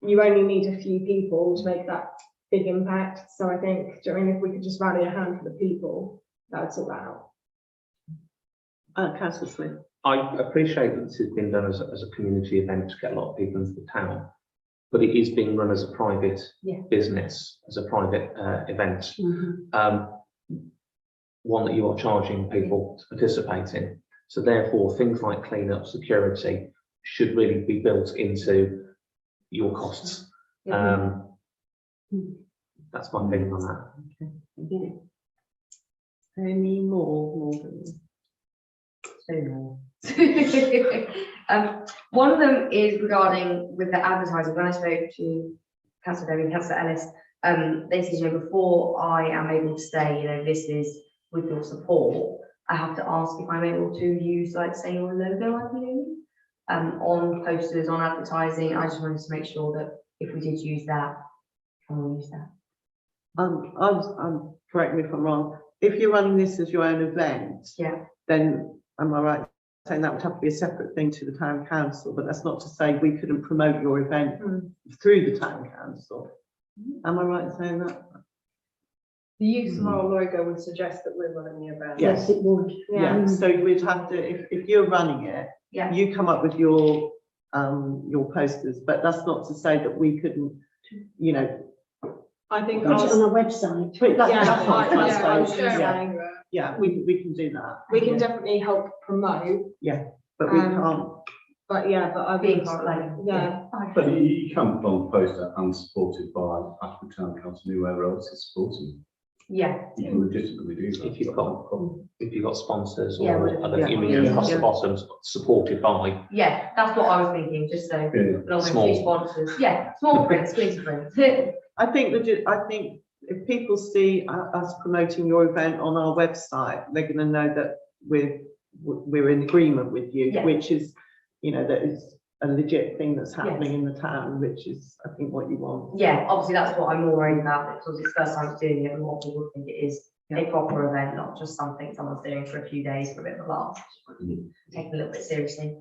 you only need a few people to make that big impact. So I think, do you know what I mean, if we could just rally a handful of people, that would sort that out. Councillor Smith. I appreciate that this has been done as a community event to get a lot of people into the town, but it is being run as a private business, as a private event. One that you are charging people to participate in. So therefore, things like clean-up, security should really be built into your costs. That's my opinion on that. Okay. Any more? One of them is regarding with the advertising. When I spoke to Councillor David and Councillor Ellis, they said, you know, before I am able to say, you know, this is with your support, I have to ask if I'm able to use, like, say, your logo, I believe, on posters, on advertising. I just wanted to make sure that if we did use that, can we use that? Correct me if I'm wrong. If you're running this as your own event, then am I right saying that would have to be a separate thing to the town council? But that's not to say we couldn't promote your event through the town council. Am I right in saying that? The use of our logo would suggest that we're running the event. Yes, it would. Yeah. So we'd have to, if you're running it, you come up with your posters, but that's not to say that we couldn't, you know. I think Put it on our website. We can do that. We can definitely help promote. Yeah, but we can't. But I Being think, But you can put on the poster and supported by Ashford Town Council, whoever else is supporting you. Yeah. You can legitimately do that. If you've got sponsors or Yeah, other, you mean across the bottom, supported by. Yeah, that's what I was thinking, just so long as Small. few sponsors. Yeah, small print, squeeze print. I think if people see us promoting your event on our website, they're going to know that we're in agreement with you, which is, you know, that is a legit thing that's happening in the town, which is, I think, what you want. Yeah, obviously that's what I'm more worried about, because it's the first time doing it and what people think it is a proper event, not just something someone's doing for a few days for a bit of a laugh. Taking a little bit seriously.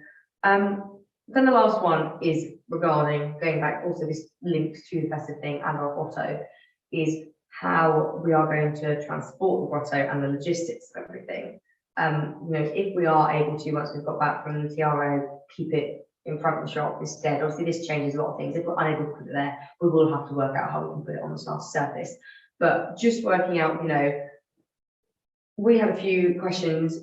Then the last one is regarding, going back, also this links to the festive thing and our grotto, is how we are going to transport the grotto and the logistics of everything. You know, if we are able to, once we've got back from the TRO, keep it in front of the shop instead. Obviously, this changes a lot of things. If we're unable to put it there, we will have to work out how we can put it on the starter surface. But just working out, you know, we have a few questions.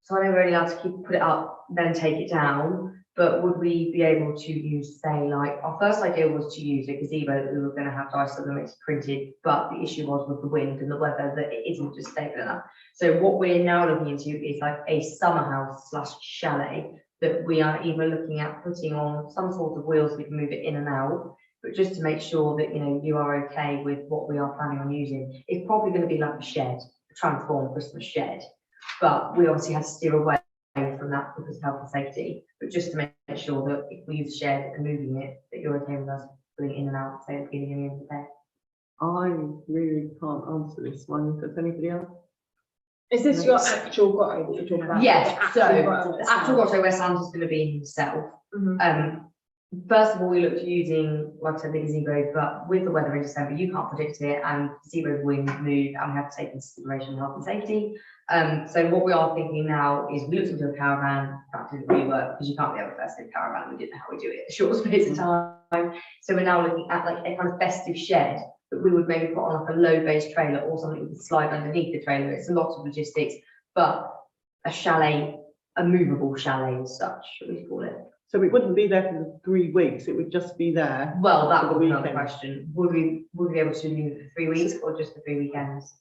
So I know we're only allowed to put it up, then take it down. But would we be able to use, say, like, our first idea was to use a gazebo that we were going to have dice on it's printed, but the issue was with the wind and the weather that it isn't just stable enough. So what we're now looking into is like a summer house / chalet that we are either looking at putting on some sort of wheels, we can move it in and out, but just to make sure that, you know, you are okay with what we are planning on using. It's probably going to be like a shed, a transformed Christmas shed, but we obviously have to steer away from that because of health and safety, but just to make sure that if we use shed and moving it, that you're okay with us putting it in and out, say, at the beginning and the end of the day. I really can't answer this one. Does anybody else? Is this your actual grotto that you're talking about? Yes, so The the actual grotto where Santa's going to be himself. First of all, we looked at using, like I said, the gazebo, but with the weather in December, you can't predict it, and gazebo wind move, and we have to take into consideration health and safety. So what we are thinking now is we looked into a caravan. That didn't really work because you can't be able to first in a caravan. We didn't know how we do it in a short space of time. So we're now looking at like a kind of festive shed that we would maybe put on like a low base trailer or something we could slide underneath the trailer. It's a lot of logistics, but a chalet, a movable chalet as such, should we call it? So it wouldn't be there for the 3 weeks, it would just be there. Well, that for the would be another weekend. question. Would we be able to do it for 3 weeks or just the 3 weekends?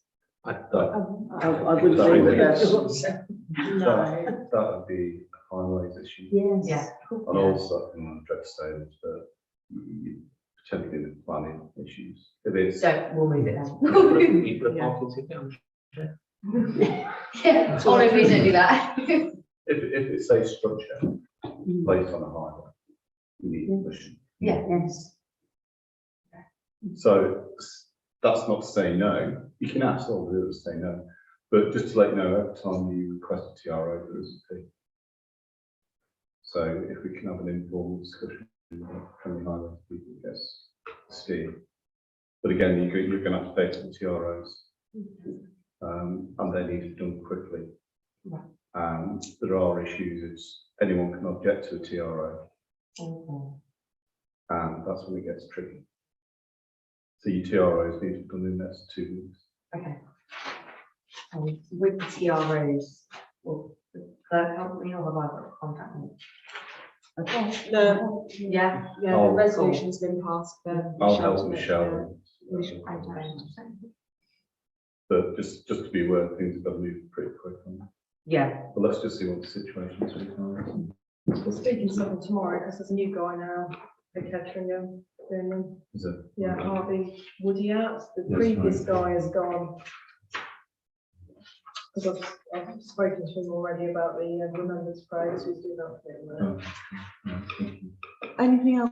I wouldn't say that. That would be a highways issue. Yes. Yeah. And also, dread to say this, but you potentially with planning issues. If it's, So we'll move it then. You put a parking ticket on. Yeah, oh no, please don't do that. If it's a structure placed on a highway, you need permission. Yeah. Yes. So that's not to say no. You can ask all the others to say no, but just to let you know, every time you request a TRO, there is a fee. So if we can have an informal discussion, can we highlight people gets steer? But again, you're going to have to pay for the TROs, and they need to be done quickly. Right. And there are issues. It's anyone can object to a TRO, and that's when it gets tricky. So your TROs need to be done in the next 2 weeks. Okay. With the TROs, will the clerk help me or have I got to contact them? Okay. Yeah. Yeah, the Oh, resolution's been passed for. I'll Michelle help to make Michelle. the initial contact. But just to be aware, things have got to move pretty quick on that. Yeah. But let's just see what the situation is. We're speaking to someone tomorrow because there's a new guy now, the Ketteringham, doing them. Is it? Yeah, Harvey Woody out. The Yes, previous right. guy is gone. Because I've spoken to him already about the Remembrance Praise, who's doing that thing there. Anything else?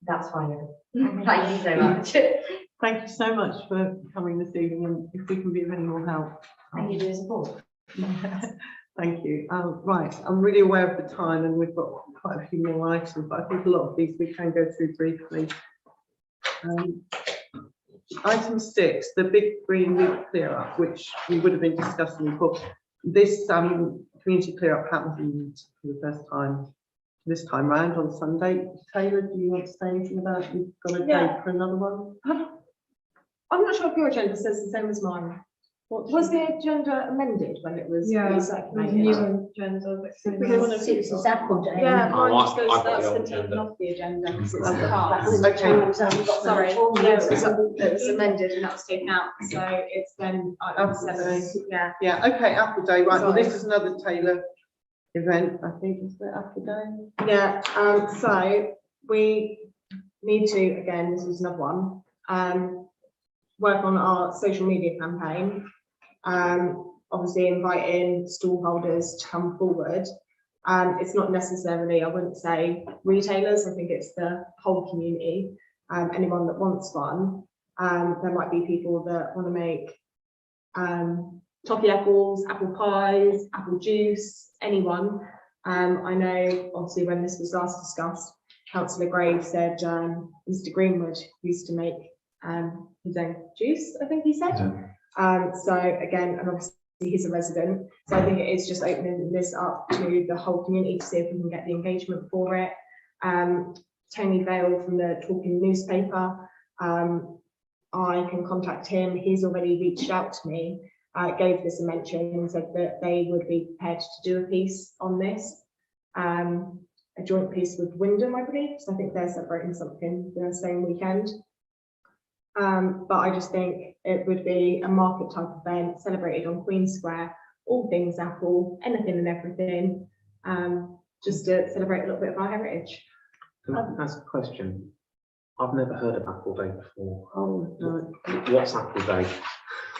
That's fine. Thank you so much. Thank you so much for coming this evening, and if we can be of any more help. Thank you for your support. Thank you. Right, I'm really aware of the time and we've got quite a few more items, but I think a lot of these we can go through briefly. Item 6, the big green loop clear up, which we would have been discussing before. This community clear up happened for the first time this time round on Sunday. Taylor, do you want to say anything about it? You've got a Yeah. date for another one? I'm not sure if your agenda says the same as mine. Was the agenda amended when it was Yeah, recirculated? new agenda. Because it was Apple Day. Yeah, Oh, mine just I've goes, got that's the been old taken agenda. off the agenda because it's Okay. passed. Okay. Sorry, no, it was amended and that was taken out, so it's then item Apple 7, Day. yeah. Yeah, okay, Apple Day, right, well, Sorry. this is another Taylor event, I think, is it Apple Day? Yeah, so we need to, again, this is another one, work on our social media campaign. Obviously inviting stall holders to come forward. It's not necessarily, I wouldn't say retailers, I think it's the whole community, anyone that wants one. There might be people that want to make toffee apples, apple pies, apple juice, anyone. I know, obviously, when this was last discussed, Councillor Graves said Mr. Greenwood used to make his own juice, I think he said. So again, and obviously he's a resident, so I think it is just opening this up to the whole community to see if we can get the engagement for it. Tony Vale from the Talking newspaper, I can contact him. He's already reached out to me, gave this a mention and said that they would be prepared to do a piece on this, a joint piece with Wyndham, I believe. So I think they're celebrating something the same weekend. But I just think it would be a market type event celebrated on Queen Square, all things Apple, anything and everything, just to celebrate a little bit of our heritage. Can I ask a question? I've never heard of Apple Day before. Oh, no. What's Apple Day?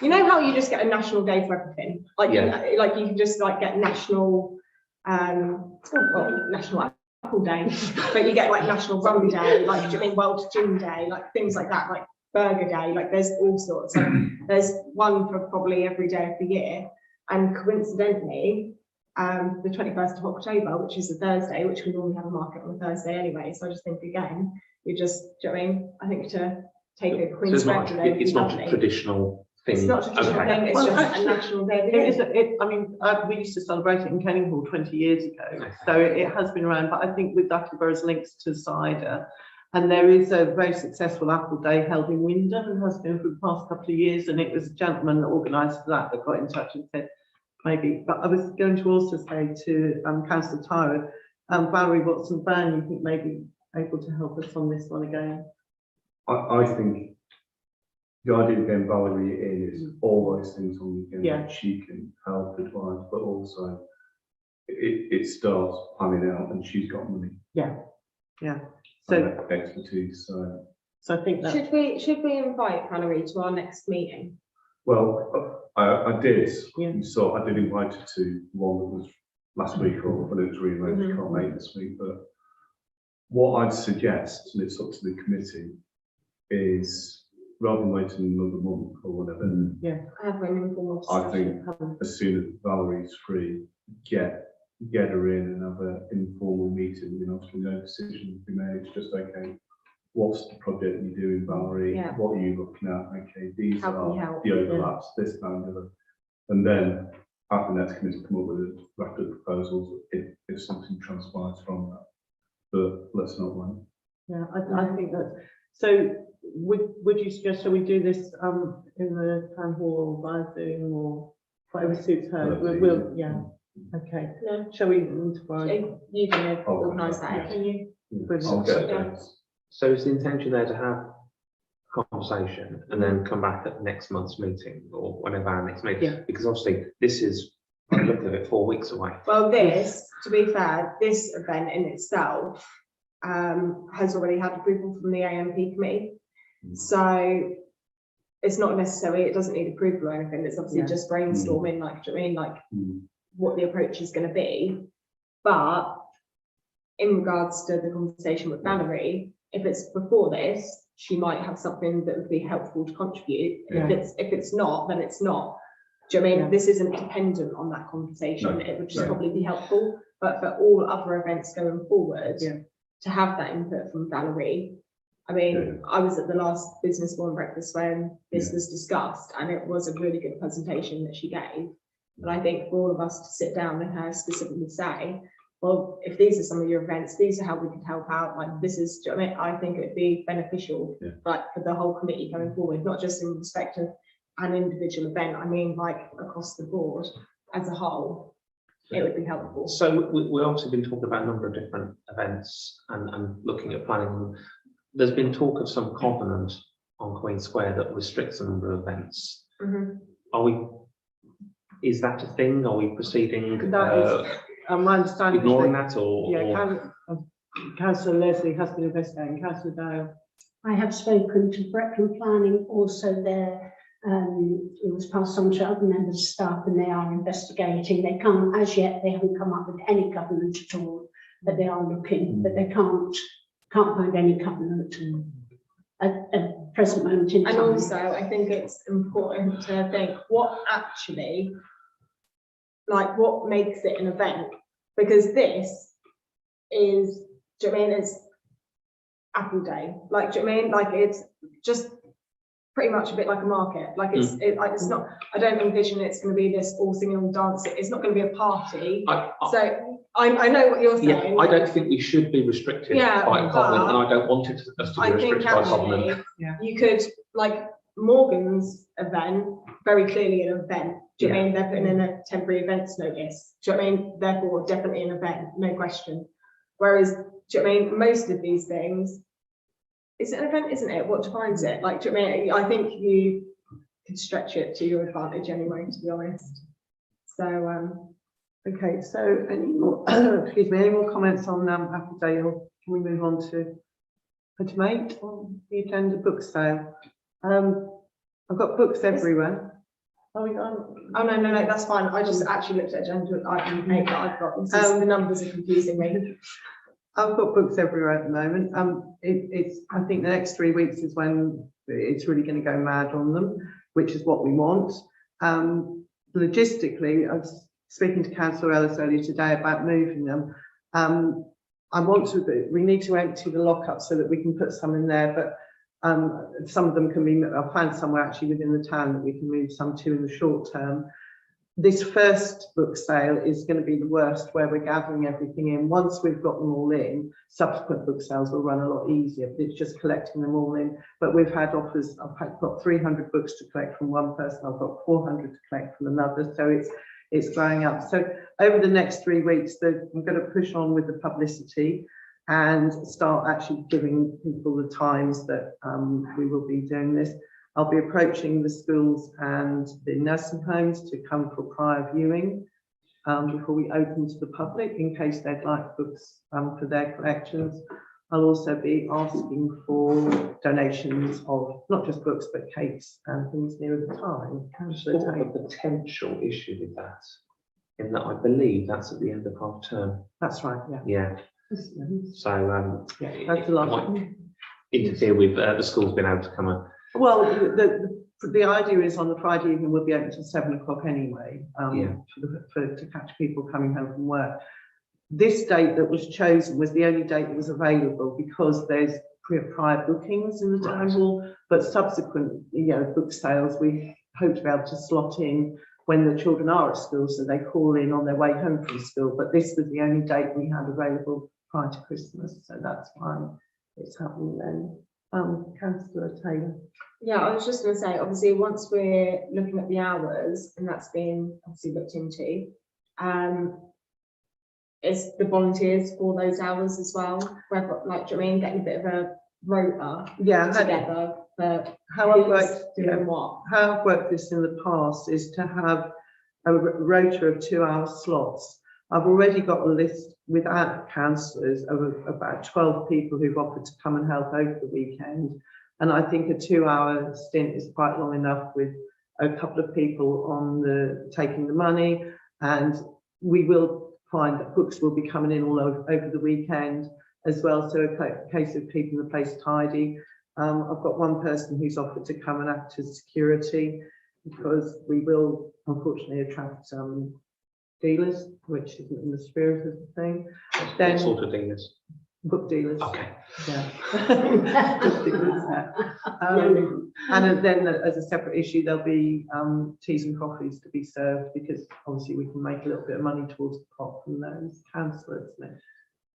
You know how you just get a national day for everything? Like, Yeah. like you can just like get national, national Apple Day, but you get like National Rum Day, like, do you mean World Gin Day, like things like that, like Burger Day, like there's all sorts. Like, there's one for probably every day of the year. And coincidentally, the 21st of October, which is a Thursday, which we normally have a market on a Thursday anyway. So I just think again, you just, do you know what I mean? I think to take a So Queen it's Square not, Day would be it's not a lovely. traditional thing. It's not a traditional Okay. thing, it's Well, just a actually, national day. of the It year. is, I mean, we used to celebrate it in Kenninghall 20 years ago, so it has been around, but I think with Attleborough's links to cider, and there is a very successful Apple Day held in Wyndham and has been for the past couple of years, and it was a gentleman that organised that got in touch and said, maybe, but I was going to also say to Councillor Tyro, Valerie Watson-Brown, you think maybe able to help us on this one again? I think the idea of getting Valerie in is all those things on the agenda. Yeah. She can help advise, but also it starts planning out, and she's got money. Yeah. So So, expertise. So I think that, Should we invite Valerie to our next meeting? well, I did, Yeah. so I did invite her to one that was last week, or but it was rearranged, can't make this week, but what I'd suggest, and it's up to the committee, is rather than waiting another month or whatever, Have an informal I think discussion. as soon as Valerie's free, get her in and have an informal meeting, obviously no decision to be made, it's just, okay, what's the project you're doing, Valerie? Yeah. What are you looking at? Okay, these How can we are help? the overlaps, this, that, and the other. And then have the next committee come up with a draft of proposals if something transpires from that. But let's not wait. Yeah, I think that, so would you suggest, shall we do this in the town hall or via Zoom or whatever suits her? We'll, yeah, okay. No. Shall we? You can organise that, can you? I'll get dates. So is the intention there to have a conversation and then come back at next month's meeting or whenever our next meeting? Yeah. Because obviously this is, by the look of it, 4 weeks away. Well, this, to be fair, this event in itself has already had approval from the AMP committee. So it's not necessary, it doesn't need approval or anything, it's obviously just brainstorming, like, do you know what I mean, like what the approach is going to be. But in regards to the conversation with Valerie, if it's before this, she might have something that would be helpful to contribute. Yeah. If it's not, then it's not. Do you know what I mean? This isn't dependent on that conversation. No. It would just No. probably be helpful. But for all other events going forward, Yeah. to have that input from Valerie. I mean, I was at the last business forum breakfast when this was discussed, and it was a really good presentation that she gave. And I think for all of us to sit down and her specifically say, well, if these are some of your events, these are how we could help out. Like this is, do you know what I mean? I think it would be beneficial, like for the whole committee going forward, not just in respect of an individual event. I mean, like across the board as a whole, it would be helpful. So we've obviously been talking about a number of different events and looking at planning them. There's been talk of some covenant on Queen Square that restricts a number of events. Is that a thing? Are we proceeding? That is, my understanding is ignoring that, that or? Councillor Leslie has been investigating, Councillor Dale. I have spoken to Brecon Planning, also there. It was passed on to other members of staff and they are investigating. They can't, as yet, they haven't come up with any covenant at all, but they are looking, but they can't find any covenant at present moment in time. And also, I think it's important to think what actually, like what makes it an event, because this is, do you know what I mean, it's Apple Day, like, do you know what I mean, like it's just pretty much a bit like a market, like it's it's not, I don't envision it's going to be this all singing all dancing, it's not going to be a party. So I know what you're saying. Yeah, I don't think we should be restricted by a covenant, and I don't want us to be restricted by a covenant. You could, like Morgan's event, very clearly an event. Do you know what I mean? They're putting in a temporary events notice. Do you know what I mean? Therefore, definitely an event, no question. Whereas, do you know what I mean? Most of these things, it's an event, isn't it? What defines it? Like, do you know what I mean? I think you could stretch it to your advantage anyway, to be honest. So, Okay, so any more, excuse me, any more comments on Apple Day, or can we move on to item 8 on the agenda, book sale? I've got books everywhere. oh no, that's fine. I just actually looked at agenda item 8 that I've got. This is, the numbers are confusing me. I've got books everywhere at the moment. It's I think the next 3 weeks is when it's really going to go mad on them, which is what we want. Logistically, I was speaking to Councillor Ellis earlier today about moving them. We need to empty the lockup so that we can put some in there, but some of them can be, I'll find somewhere actually within the town that we can move some to in the short term. This first book sale is going to be the worst, where we're gathering everything in. Once we've got them all in, subsequent book sales will run a lot easier, but it's just collecting them all in. But we've had offers, got 300 books to collect from one person, I've got 400 to collect from another, so it's going up. So over the next 3 weeks, I'm going to push on with the publicity and start actually giving people the times that we will be doing this. I'll be approaching the schools and the nursing homes to come for prior viewing before we open to the public, in case they'd like books for their collections. I'll also be asking for donations of not just books, but cakes and things nearer the time. Councillor Sort Taylor. of a potential issue with that, in that I believe that's at the end of half term. That's right, yeah. Yeah. So Yeah, that's a lot. might interfere with the school's been able to come and Well, the idea is on the Friday evening, we'll be open till 7 o'clock anyway, Yeah. to catch people coming home from work. This date that was chosen was the only date that was available because there's prior bookings in the town hall, but subsequent, book sales, we hope to be able to slot in when the children are at school, so they call in on their way home from school. But this was the only date we had available prior to Christmas, so that's why it's happening then. Councillor Taylor. Yeah, I was just going to say, obviously, once we're looking at the hours, and that's been obviously looked into, it's the volunteers for those hours as well. Where, like, do you know what I mean, getting a bit of a rota together for How I've who's worked, doing what. how I've worked this in the past is to have a rota of 2-hour slots. I've already got a list without councillors of about 12 people who've offered to come and help over the weekend. And I think a 2-hour stint is quite long enough with a couple of people on taking the money. And we will find that books will be coming in all over the weekend as well. So a case of keeping the place tidy. I've got one person who's offered to come and act as security because we will unfortunately attract dealers, which isn't in the spirit of the thing. Then what sort of dealers? book dealers. Okay. Yeah. Book dealers, yeah. And then as a separate issue, there'll be teas and coffees to be served because obviously we can make a little bit of money towards the pot from those councillors.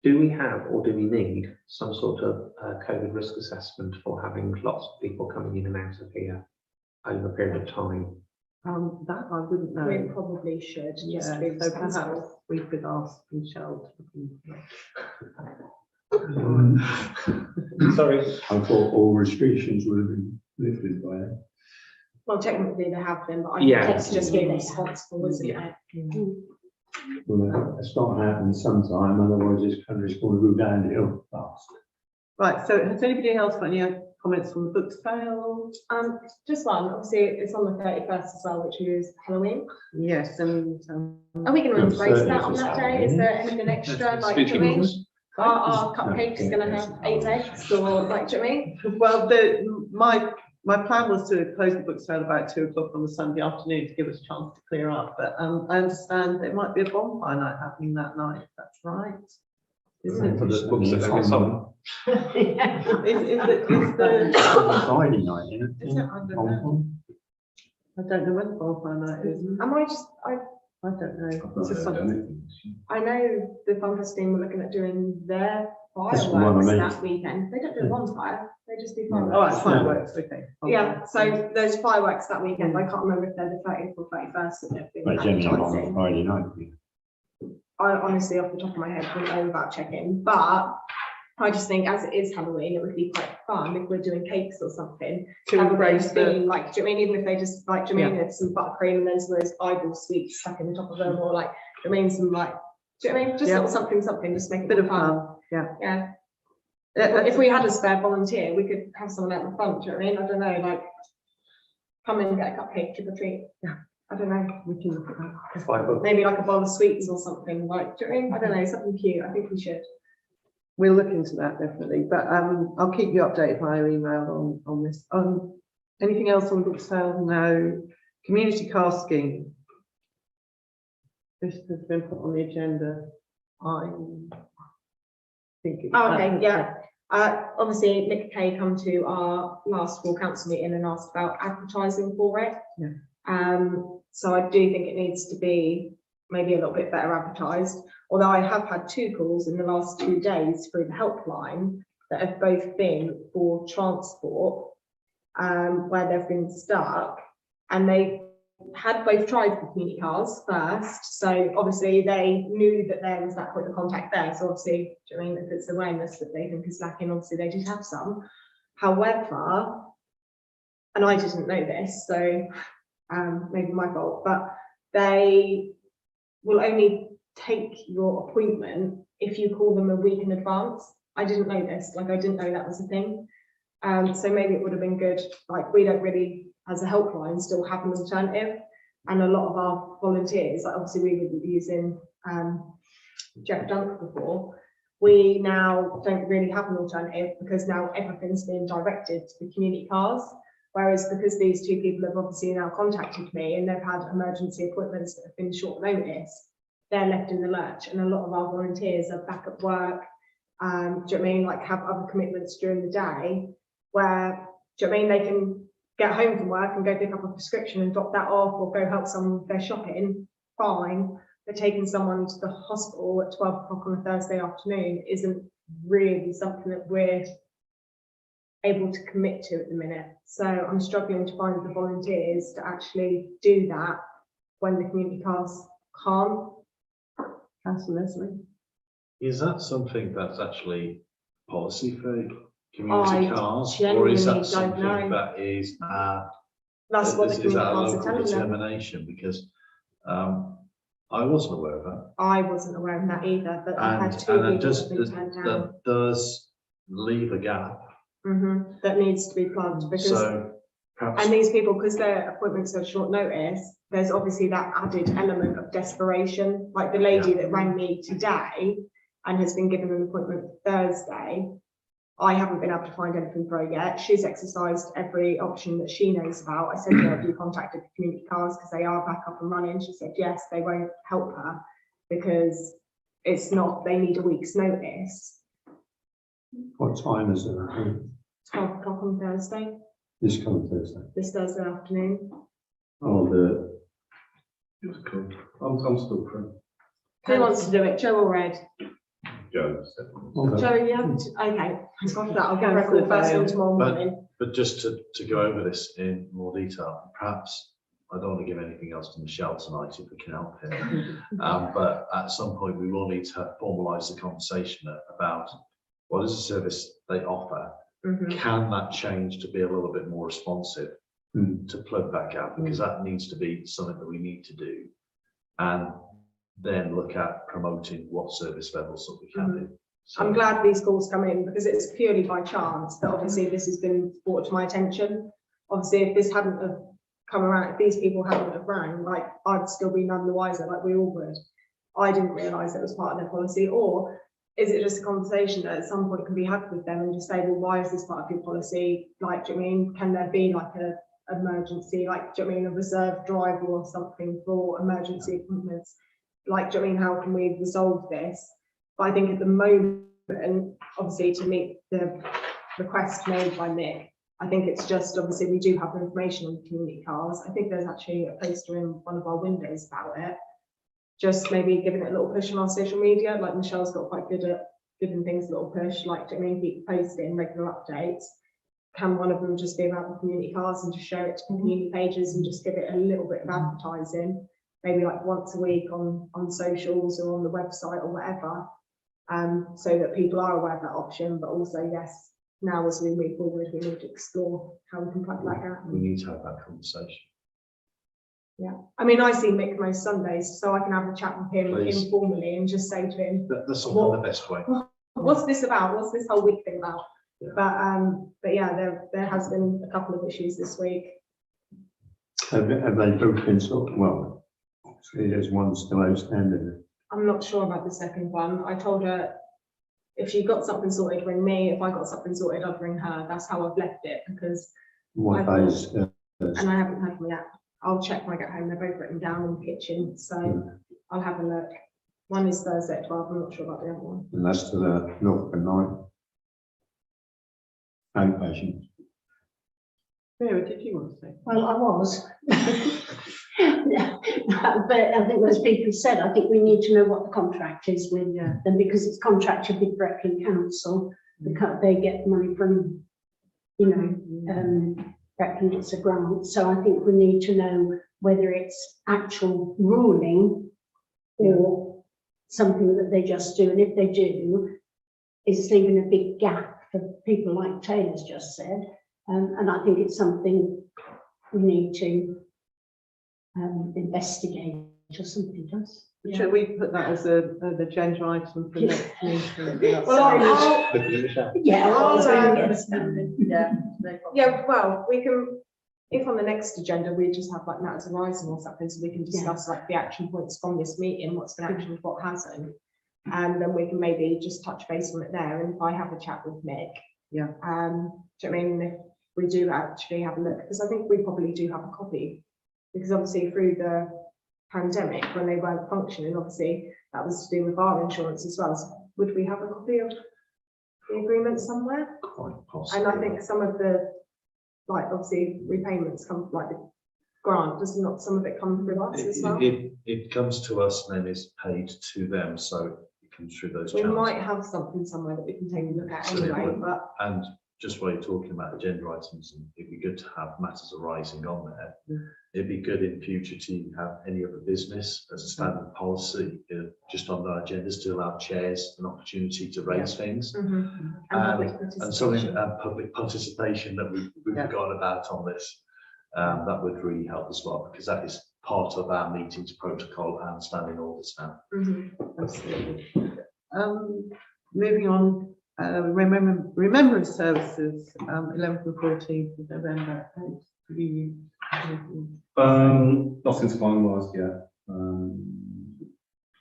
Do we have or do we need some sort of COVID risk assessment for having lots of people coming in and out of here over a period of time? That I wouldn't know. We probably should just to be So perhaps responsible. we could ask Michelle to look into that. Sorry. I thought all restrictions would have been lifted by then. Well, technically they have been, but I Yeah. think it's just being responsible, isn't it? Well, that's not happening sometime, otherwise this country's going to go downhill fast. Right, so has anybody else got any comments on the book sale? Just one, obviously it's on the 31st as well, which is Halloween. Yes, and Are we going to I'm embrace certain that on it's that day? Is there anything extra, like, do you know what I mean? Our cupcake's going to have 8 eggs, or like, do you know what I mean? well, my plan was to close the book sale about 2 o'clock on the Sunday afternoon to give us a chance to clear up, but I understand there might be a bonfire night happening that night. That's right. Isn't it? For the books that don't get sold. Is the Friday night, isn't it? Is it? I don't know. I don't know when the bonfire night is. Am I just, I don't know. I've not It's just heard something. anything. I know the Funfest team were looking at doing their That's the one I fireworks meant. that weekend. They don't do a bonfire, they just do Oh, right, fireworks. fireworks, okay. Yeah, so those fireworks that weekend, I can't remember if they're the 30th or 31st that they've been But generally on advertising. Friday night. I honestly, off the top of my head, wouldn't know without checking, but I just think as it is Halloween, it would be quite fun if we're doing cakes or something. To have a bit of embrace the, theme, like, do you know what I mean, even if they just, like, do you know what I mean, it's some buttercream and then some of those eyeball sweets stuck in the top of them, or like, do you know what I mean, some like, do you know what I mean, just Yeah. little something, just make it bit of fun. fun, yeah. Yeah, Yeah, if we had a spare volunteer, we could have someone out in front, do you know what I mean, I don't know, like, come in and get a cupcake, trick or treat. Yeah. I don't know, we can look at that. Fireworks. maybe like a bowl of sweets or something, like, do you know what I mean, I don't know, something cute, I think we should. We'll look into that definitely, but I'll keep you updated via email on this. Anything else on book sale? No. Community car scheme. This has been put on the agenda. I think it's. Oh, okay, yeah. Obviously, Nick Kay come to our last full council meeting and asked about advertising for it. Yeah. So I do think it needs to be maybe a little bit better advertised. Although I have had 2 calls in the last 2 days through the helpline that have both been for transport, where they've been stuck, and they had both tried for community cars first. So obviously they knew that there was that point of contact there. So obviously, do you know what I mean, if it's awareness that they think is lacking, obviously they did have some. However, and I didn't know this, so maybe my fault, but they will only take your appointment if you call them a week in advance. I didn't know this, like I didn't know that was a thing. So maybe it would have been good, like we don't really, as a helpline, still have an alternative. And a lot of our volunteers, like obviously we would be using Jeff Dunk before, we now don't really have an alternative because now everything's being directed to the community cars. Whereas because these two people have obviously now contacted me and they've had emergency appointments that have been short notice, they're left in the lurch. And a lot of our volunteers are back at work, do you know what I mean, like have other commitments during the day where, do you know what I mean, they can get home from work and go pick up a prescription and drop that off or go help someone with their shopping, fine. But taking someone to the hospital at 12 o'clock on a Thursday afternoon isn't really something that we're able to commit to at the minute. So I'm struggling to find the volunteers to actually do that when the community cars can't. Councillor Leslie. Is that something that's actually policy for community I cars? Or genuinely is that don't something know. that is, That's what the is community that a cars are local telling them. determination? Because I wasn't aware of that. I wasn't aware of that either, but I've had two And it people does, that have been turned down. that does leave a gap. That needs to be plugged because, So perhaps, and these people, because their appointments are short notice, there's obviously that added element of desperation. Like the lady that rang me today and has been given an appointment Thursday, I haven't been able to find anything for her yet. She's exercised every option that she knows about. I said, well, have you contacted the community cars because they are back up and running? She said, yes, they won't help her because it's not, they need a week's notice. What time is it? 12 o'clock on Thursday, This coming Thursday. this Thursday afternoon. Oh, It was cool. I'm still free. Who wants to do it, Joe or Ed? Joe. Joe, yeah, okay, thank God for that, I'll get a record first thing tomorrow morning. but just to go over this in more detail, perhaps, I don't want to give anything else to Michelle tonight if we can help here. But at some point we will need to formalise the conversation about what is the service they offer. Can that change to be a little bit more responsive to plug that gap? Because that needs to be something that we need to do. And then look at promoting what service levels that we can do. So, I'm glad these calls come in because it's purely by chance that obviously this has been brought to my attention. Obviously, if this hadn't have come around, if these people hadn't have rang, like I'd still be none the wiser, like we all would. I didn't realise it was part of their policy. Or is it just a conversation that at some point can be had with them and just say, well, why is this part of your policy? Like, do you know what I mean? Can there be like a emergency, like, do you know what I mean, a reserve driver or something for emergency appointments? Like, do you know what I mean, how can we resolve this? But I think at the moment, obviously to meet the request made by Nick, I think it's just, obviously we do have information on the community cars. I think there's actually a poster in one of our windows about it. Just maybe giving it a little push on our social media, like Michelle's got quite good at giving things a little push, like, do you know what I mean, keep posting regular updates. Can one of them just be about the community cars and just share it to community pages and just give it a little bit of advertising, maybe like once a week on socials or on the website or whatever, so that people are aware of that option. But also, yes, now as we move forward, we need to explore how we can plug that gap. we need to have that conversation. Yeah, I mean, I see Mick most Sundays, so I can have a chat with him Please. informally and just say to him, That's often the best way. what's this about? What's this whole week thing about? Yeah. But yeah, there has been a couple of issues this week. Have they both been sort of, well, obviously there's one still outstanding. I'm not sure about the second one. I told her if she got something sorted, ring me. If I got something sorted, I'd ring her. That's how I've left it because, What days? and I haven't had them yet. I'll check when I get home. They're both written down in the kitchen, so I'll have a look. One is Thursday at 12. I'm not sure about the other one. And that's to the North and Night. Outpatient. Vera, did you want to say? Well, I was. Yeah, but I think as people said, I think we need to know what the contract is with them because it's contracted with Brecon Council. They get money from, Brecon gets a grant. So I think we need to know whether it's actual ruling or something that they just do. And if they do, it's leaving a big gap for people like Taylor's just said. And I think it's something we need to investigate or somebody does. Should we put that as an agenda item for next meeting? Well, Looking at Michelle. Yeah. I'll, yes. Yeah, no problem. yeah, well, we can, if on the next agenda, we just have like matters arising or something, so we can discuss like the action points from this meeting, what's been actioned, what hasn't. And then we can maybe just touch base on it there, and if I have a chat with Nick. Yeah. Do you know what I mean, if we do actually have a look, because I think we probably do have a copy. Because obviously through the pandemic, when they weren't functioning, obviously that was to do with our insurance as well. So would we have a copy of the agreement somewhere? Quite possibly. And I think some of the, like, obviously repayments come, like the grant, does not some of it come through us as well? It comes to us and then is paid to them, so it comes through those We channels. might have something somewhere that we can take a look at Absolutely. anyway, but And just while you're talking about agenda items, and it'd be good to have matters arising on there. It'd be good in future to have any other business as a standard policy, just on our agendas, to allow chairs an opportunity to raise things. and public And something, participation. public participation that we've forgotten about on this, that would really help as well, because that is part of our meetings protocol and standing orders now. Absolutely. Moving on, remembrance services, 11th and 14th of November. Nothing's finalised yet.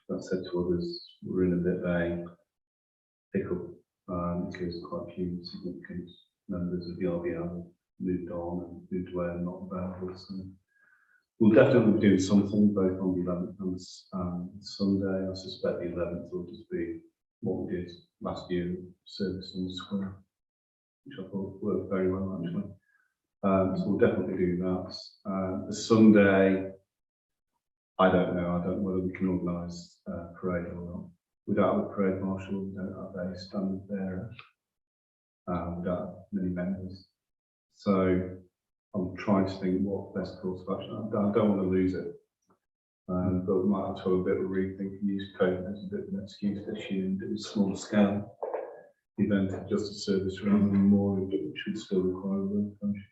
That said to others, we're in a bit of a pickle, because quite a few significant members of the RBL moved on and moved away and not available. So we'll definitely be doing something both on the 11th and Sunday. I suspect the 11th will just be what we did last year, service on the square, which I thought worked very well actually. So we'll definitely do that. The Sunday, I don't know. I don't know whether we can organise a parade or not. We don't have a parade marshal. We don't have a standard bearer. We don't have many members. So I'm trying to think what best course of action. I don't want to lose it. But we might have to have a bit of a rethink and use COVID as a bit of an excuse this year and do a small scale event of just a service rather than more, which would still require a work function.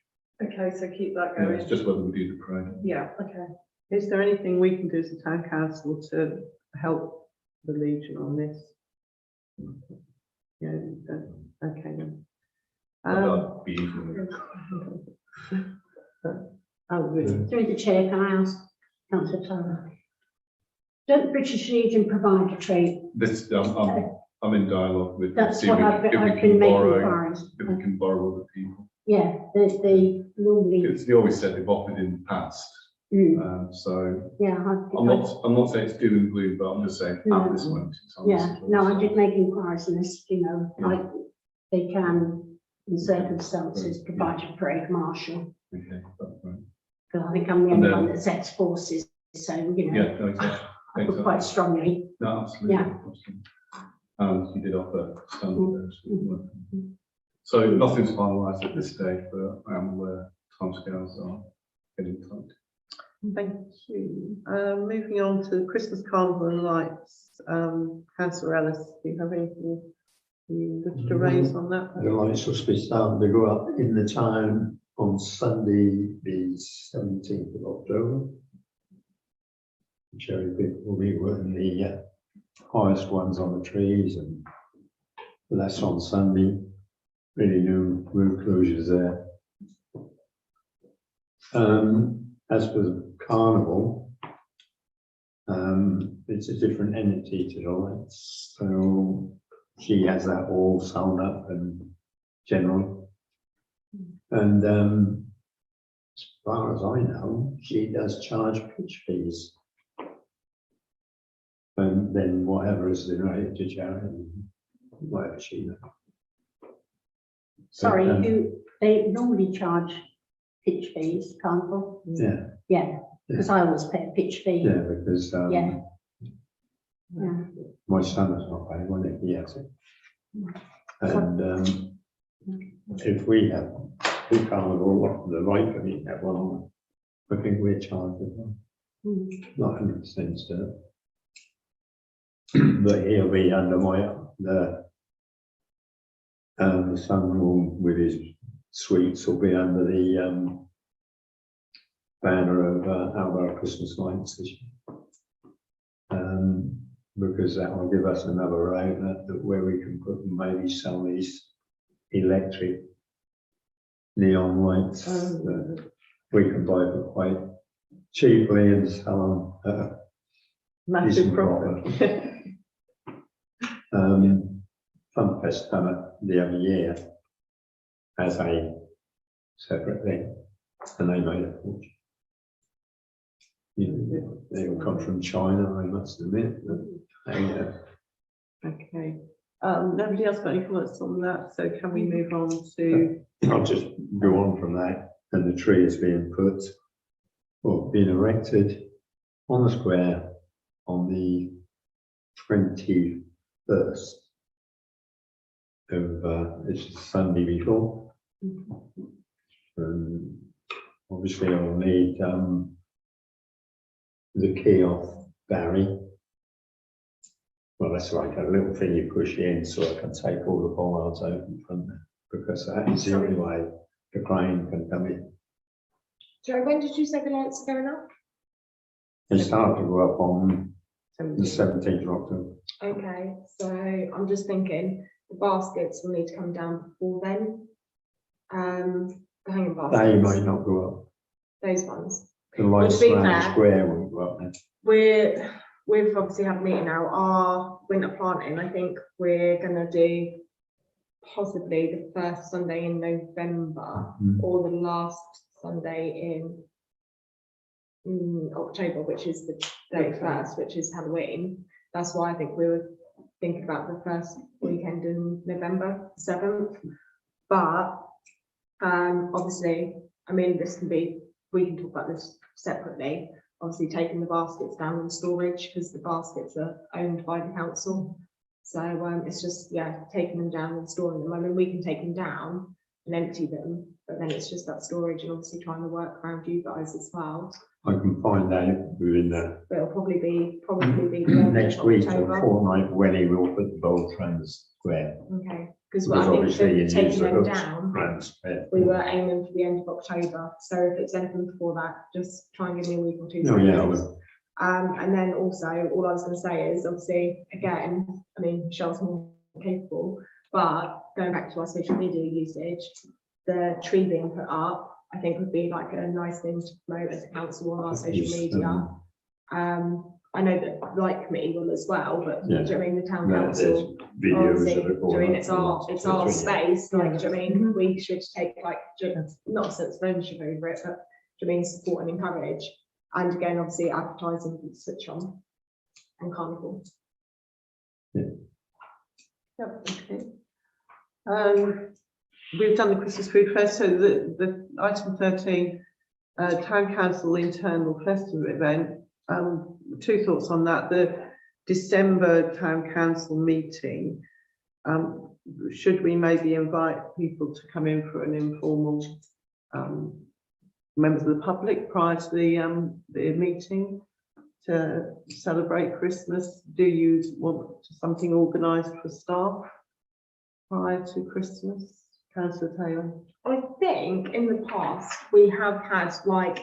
Okay, so keep that Yeah, going. it's just whether we do the parade. Yeah, okay. Is there anything we can do as a town council to help the Legion on this? Yeah, okay then. That'd be easy. Really? Through the chair, can I ask Councillor Tyler? Don't the British Legion provide a trade? This, I'm in dialogue with. That's see what if I've we been can making borrow, inquiries. if we can borrow other people. Yeah, they normally, It's, they always said they've offered in the past. So yeah. I'm not saying it's doom and gloom, but I'm just saying at this moment in time. Yeah, no, I did make inquiries and this, you know, like they can, in circumstances, provide a parade marshal. Okay, that's right. Because I think I'm the only one that sets forces, so, you know, Yeah, no, exactly. I feel quite strongly. No, absolutely. Yeah. Absolutely. And you did offer standard there. So nothing's finalised at this stage, but I am aware timescales are getting tight. Thank you. Moving on to the Christmas Carnival and Lights. Councillor Ellis, do you have anything you wish to raise on that? The lights will be starting to go up in the town on Sunday, the 17th of October. Cherry pit will be one of the highest ones on the trees, and less on Sunday. Really no road closures there. As for the carnival, it's a different entity to the lights, so she has that all sewn up and general. And as far as I know, she does charge pitch fees. And then whatever is donated to charity, whatever she does. Sorry, But, they normally charge pitch fees, carnival? yeah, Yeah, because I always pay a pitch fee. yeah, because Yeah. Yeah. my son is not paying when he has it. And if we have the carnival, the right committee have one on, I think we're charged with one. Not 100% still. But he'll be under the son will, with his sweets, will be under the banner of our Christmas lights this year. because that will give us another outlet that where we can put maybe some of these electric neon lights that we can buy for quite cheaply and sell them at a Massive decent profit. Funfest done it the other year as a separate thing, and they made a fortune. You know, they all come from China, I must admit. Okay. Nobody else got any comments on that, so can we move on to? I'll just go on from that, and the tree is being put, or being erected on the square on the 21st of, it's Sunday before. Obviously I'll need the key off Barry. Well, that's like a little thing you push in so I can take all the bollards open from there, because that is the only way the crane can come in. Joe, when did you say the lights are going up? They start to go up on the 17th of October. Okay, so I'm just thinking the baskets will need to come down before then. The hanging baskets. They might not go up. Those ones. The lights to be around the fair, square won't go up then. We've obviously had a meeting now. Our winter planting, I think we're gonna do possibly the first Sunday in November or the last Sunday in October, which is the 31st, which is Halloween. That's why I think we were thinking about the first weekend in November, 7th. But obviously, I mean, we can talk about this separately. Obviously, taking the baskets down in storage because the baskets are owned by the council. So it's just, yeah, taking them down and storing them. I mean, we can take them down and empty them, but then it's just that storage and obviously trying to work around you guys as well. I can find out within the But it'll probably be next week or fortnight when he will put the bolts around the square. Okay, because Because I think obviously you use taking the them hooks down, around the square. we were aiming for the end of October. So if it's anything before that, just try and give me a week or two. Oh, yeah, I notice. will. And then also, all I was going to say is obviously, again, I mean, Michelle's more capable, but going back to our social media usage, the tree being put up, I think would be like a nice thing to promote as a council on our social media. I know that the Light Committee will as well, but Yeah. do you know what I mean, the town No, council, there's videos obviously, of it do you know what I mean, it's our all. space, like, do you know what I mean, we should take like, not a sense of ownership over it, but do you know what I mean, support and encourage. And again, obviously advertising can switch on and carnival. Yep, okay. We've done the Christmas food fest, so the item 13, town council internal festival event. Two thoughts on that. The December town council meeting, should we maybe invite people to come in for an informal members of the public prior to the meeting to celebrate Christmas? Do you want something organised for staff prior to Christmas? Councillor Taylor? I think in the past, we have had like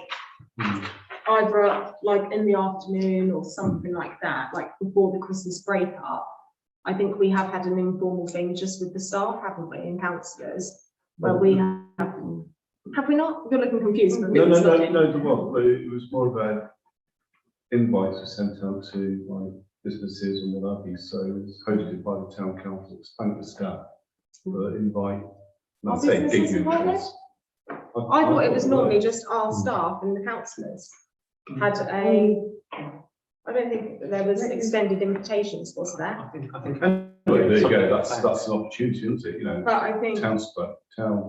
either like in the afternoon or something like that, like before the Christmas break up. I think we have had an informal thing just with the staff, haven't we, and councillors, where we have we not? You're looking confused. No, there was, but it was more about invites were sent out to like businesses and what have you, so it was hosted by the town council, thank the staff for the invite. Are businesses invited? I thought it was normally just our staff and the councillors had I don't think there was extended invitations, was there? I think. There you go, that's an opportunity, isn't it, you know, But I think, town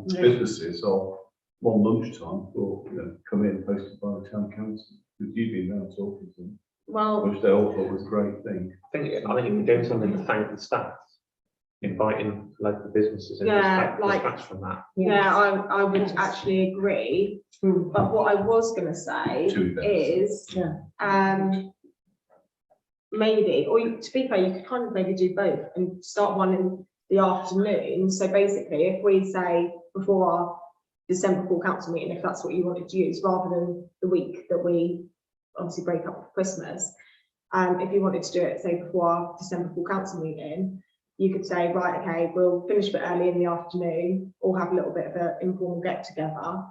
businesses or one lunchtime or, you know, come in hosted by the town council, because you've been there talking to them, well, which they all thought was a great thing. I think if you're doing something to thank the staff, inviting local businesses in, Yeah, distracts from that. yeah, I would actually agree. But what I was going to say is, maybe, or to be fair, you could kind of maybe do both and start one in the afternoon. So basically, if we say before our December full council meeting, if that's what you wanted to use, rather than the week that we obviously break up for Christmas, If you wanted to do it, say, before our December full council meeting, you could say, right, okay, we'll finish a bit early in the afternoon, or have a little bit of an informal get together.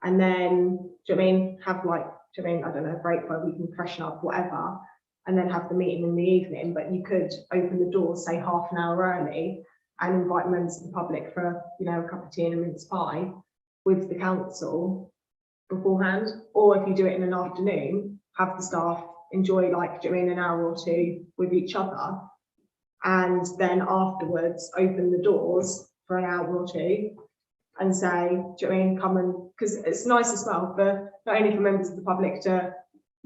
And then, do you know what I mean, have like, do you know what I mean, I don't know, a break where we can freshen up, whatever, and then have the meeting in the evening. But you could open the doors, say, half an hour early, and invite members of the public for, you know, a cup of tea and a mince pie with the council beforehand. Or if you do it in an afternoon, have the staff enjoy, like, do you know what I mean, an hour or two with each other, and then afterwards open the doors for an hour or two and say, do you know what I mean, come and, because it's nice as well for not only for members of the public to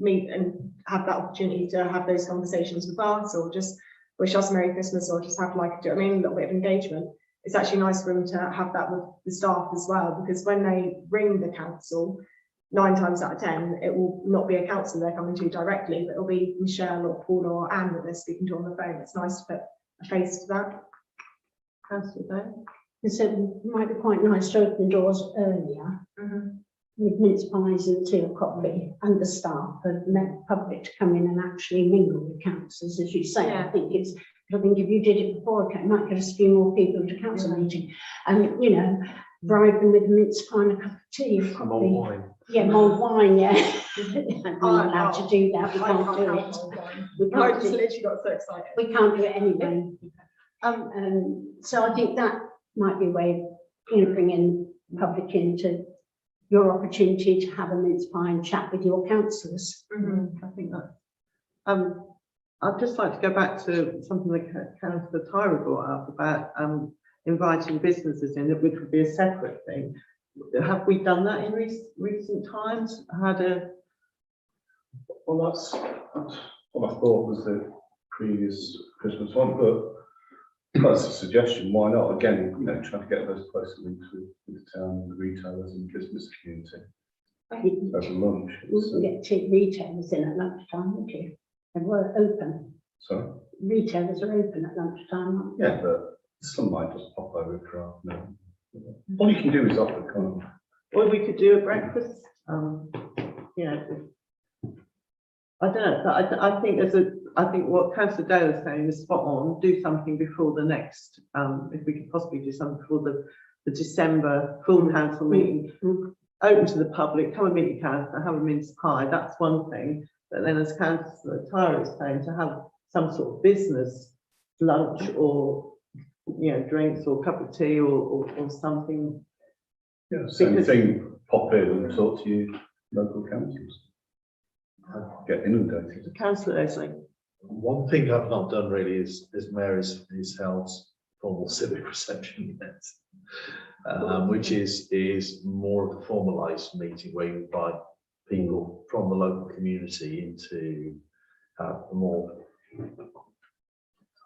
meet and have that opportunity to have those conversations with us, or just wish us Merry Christmas, or just have, like, do you know what I mean, a little bit of engagement. It's actually nice for them to have that with the staff as well, because when they ring the council, 9 times out of 10, it will not be a councillor they're coming to directly, but it'll be Michelle or Paul or Anne that they're speaking to on the phone. It's nice to put a face to that. Councillor there. So it might be quite nice to open doors earlier with mince pies and tea or coffee, and the staff and the public to come in and actually mingle with councillors, as you say. Yeah. I think if you did it before, it might get us a few more people to council meeting, and, you know, bribe them with a mince pie and a cup of tea or coffee. Mulled wine. Yeah, mulled wine, yeah. We're not allowed to do that, we can't do it. We I can't just do it. literally got so excited. We can't do it anyway. So I think that might be a way of, you know, bringing the public into your opportunity to have a mince pie and chat with your councillors. I think that. I'd just like to go back to something that Councillor Tyra brought up about inviting businesses in, which would be a separate thing. Have we done that in recent times? Well, that's what I thought was the previous Christmas one, but that's a suggestion. Why not? Again, you know, trying to get those closer links with the town, the retailers, and the business community over lunch. You can get retailers in at lunchtime, wouldn't you? They were open. So Retailers are open at lunchtime, aren't they? yeah, but some might just pop over for afternoon. All you can do is offer kind of. Or we could do a breakfast. Yeah. I don't know, but I think I think what Councillor Dale is saying is spot on. Do something before the next, if we could possibly do something before the December full council meeting. Open to the public, come and meet your councillor, have a mince pie. That's one thing. But then, as Councillor Tyra is saying, to have some sort of business lunch, or, you know, drinks or cup of tea or something. Yeah, same thing. Pop in and talk to you local councils. Get inundated. Councillor Leslie. One thing I've not done really is Mayor is held formal civic reception yet, which is more of a formalised meeting where you invite people from the local community into a more,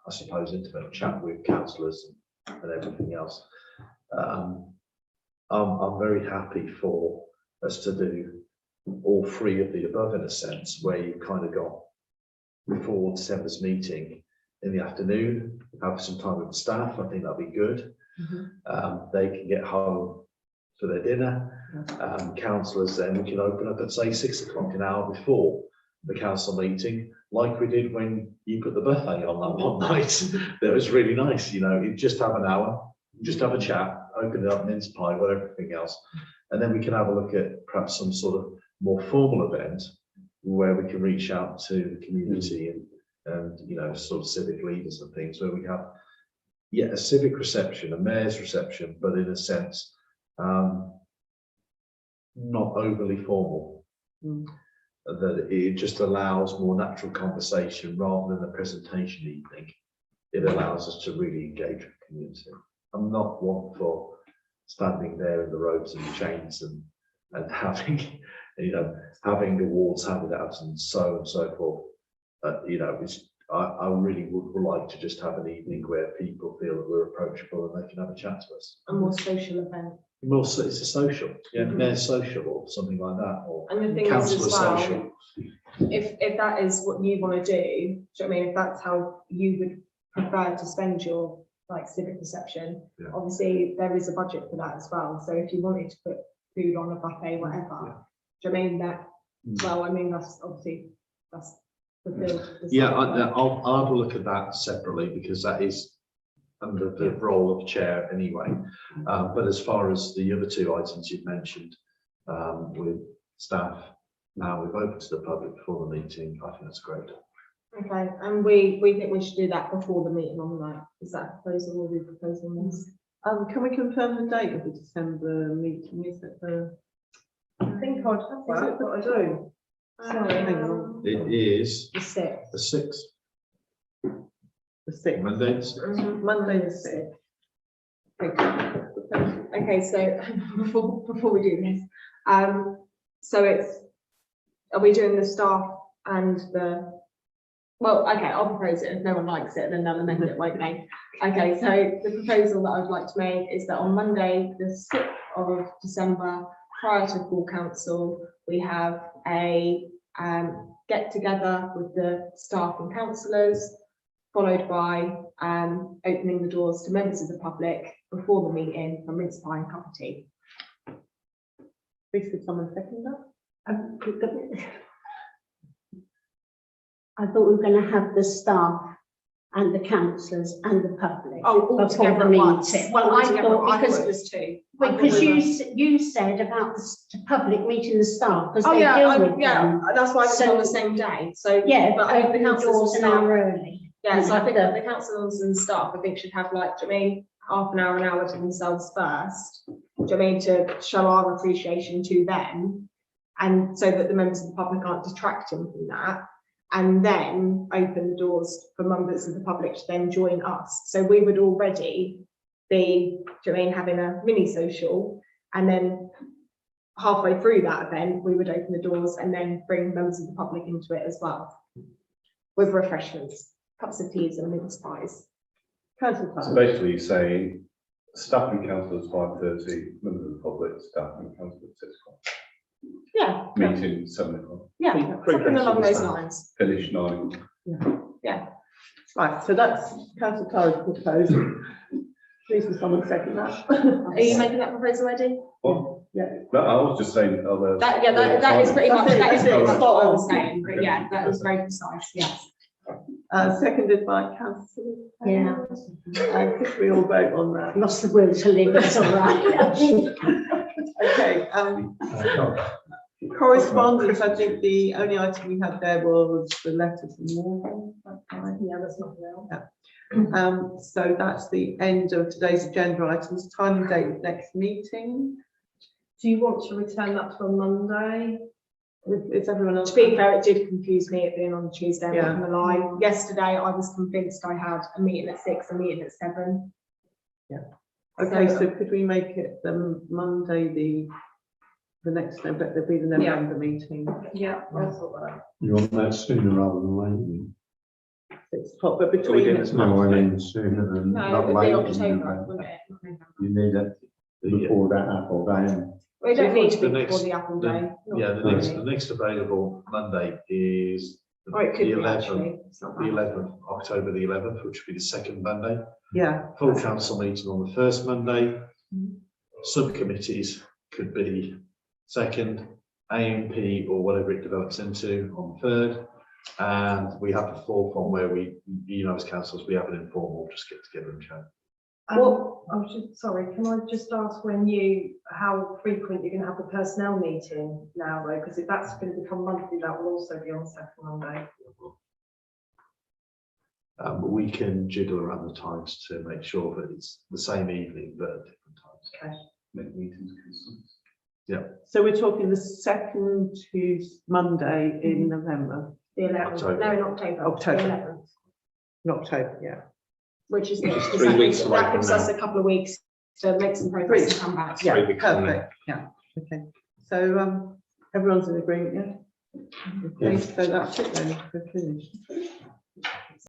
I suppose, intimate chat with councillors and everything else. I'm very happy for us to do all 3 of the above, in a sense, where you kind of got before December's meeting in the afternoon, have some time with the staff. I think that'd be good. They can get home for their dinner. Councillors, then we can open up at, say, 6 o'clock, an hour before the council meeting, like we did when you put the buffet on that one night. That was really nice. You know, you just have an hour, just have a chat, open it up, mince pie, whatever, everything else, and then we can have a look at perhaps some sort of more formal event where we can reach out to the community and you know, sort of civic leaders and things, where we have a civic reception, a mayor's reception, but in a sense not overly formal. That it just allows more natural conversation rather than a presentation evening. It allows us to really engage with the community. I'm not one for standing there in the robes and chains and having, you know, having awards handed out and so forth. You know, I really would like to just have an evening where people feel that we're approachable and they can have a chat to us. A more social event. Well, so it's a social, mayor's social or something like that, or And the thing is councillor as well, social. if that is what you want to do, do you know what I mean? If that's how you would prefer to spend your, like, civic reception, obviously there is a budget for that as well. So if you wanted to put food on a buffet, whatever, do you know what I mean? That, well, I mean, that's obviously, that's fulfilled. the Yeah, staff. I'll have a look at that separately because that is under the role of chair anyway. But as far as the other two items you've mentioned, with staff, now we've opened to the public before the meeting, I think that's great. Okay, and we think we should do that before the meeting on the night. Is that a proposal or we proposing this? Can we confirm the date of the December meeting? Is it the? I think I'd have that, but I don't. Sorry, Hang on. It is the 6th. the 6th, The 6th. Monday. Monday the 6th. Okay, so before we do this, so are we doing the staff and the, well, okay, I'll propose it. If no one likes it, then they'll amend it, won't they? Okay, so the proposal that I'd like to make is that on Monday, the 6th of December, prior to full council, we have a get together with the staff and councillors, followed by opening the doors to members of the public before the meeting for mince pie and cup of tea. Please, could someone second that? I thought we were going to have the staff and the councillors and the public. Oh, all before together the at once. meeting. Well, I I thought thought because it was 2. because you said about the public meeting the staff because Oh they yeah, deal with them. that's why it's So- on the same day. So Yeah, but but I think open the the councillors doors and an staff. hour early. Yeah, so I think The- that the councillors and staff, I think should have like, do you mean, half an hour to themselves first? Do you mean to show our appreciation to them? And so that the members of the public aren't detracting from that. And then open the doors for members of the public to then join us. So we would already be, do you mean, having a mini social, and then halfway through that event, we would open the doors and then bring members of the public into it as well. With refreshments, cups of teas and mince pies. Councillor So Clark. basically you're saying staff and councillors 5:30, members of the public, staff and councillors 6 o'clock. Yeah, Meeting 7 o'clock, yeah, something along those lines. finish 9. Right, so that's councillor Clark's proposal. Please, could someone second that? Are you making that proposal, Eddie? Well, Yeah. no, I was just saying other. That is pretty much, that is pretty much what I was That's it. saying, but yeah, that was very precise, yes. Seconded by councillor. Yeah. Could we all vote on that? Lost the will to live, it's all right. Okay, correspondence, I think the only item we had there was the letter from Morgan. Yeah, that's not real. So that's the end of today's agenda items. Time and date of next meeting. Do you want to return that to a Monday? Is everyone else? To be fair, it did confuse me it being on Tuesday, I'm Yeah. not gonna lie. Yesterday, I was convinced I had a meeting at 6, a meeting at 7. Okay, so could we make it the Monday, the next, but there'll be the November meeting, Yeah, I'll sort that out. You want that sooner rather than later? 6 o'clock, but we between. doing this No, I mean sooner than No, not it would be later. October, wouldn't it? Not November. You need it before that apple day. We don't need to be The before next- the Apple the- Day. not Yeah, the really. next available Monday is Or it could the be 11th, actually. It's not the bad. 11th, October the 11th, which would be the second Monday. Yeah. Full council meeting on the first Monday. Subcommittees could be second, AMP or whatever it develops into on third. And we have the fourth one where we, as councils, we have an informal, just get together and chat. Well, sorry, can I just ask how frequent you're going to have the personnel meeting now though? Because if that's going to become monthly, that will also be on second Monday. But we can jiggle around the times to make sure that it's the same evening, but at different times. Okay. Make meetings consistent. So we're talking the second Tuesday, Monday in November, The 11th, October. no, in October. October. The 11th, in October, yeah. which is, Which is that 3 gives- weeks away that gives from us a couple of weeks to make some progress and come back. Yeah, 3 weeks from now. perfect, yeah, okay. So, everyone's in agreement, yeah? Okay, so that's it then, we're finished.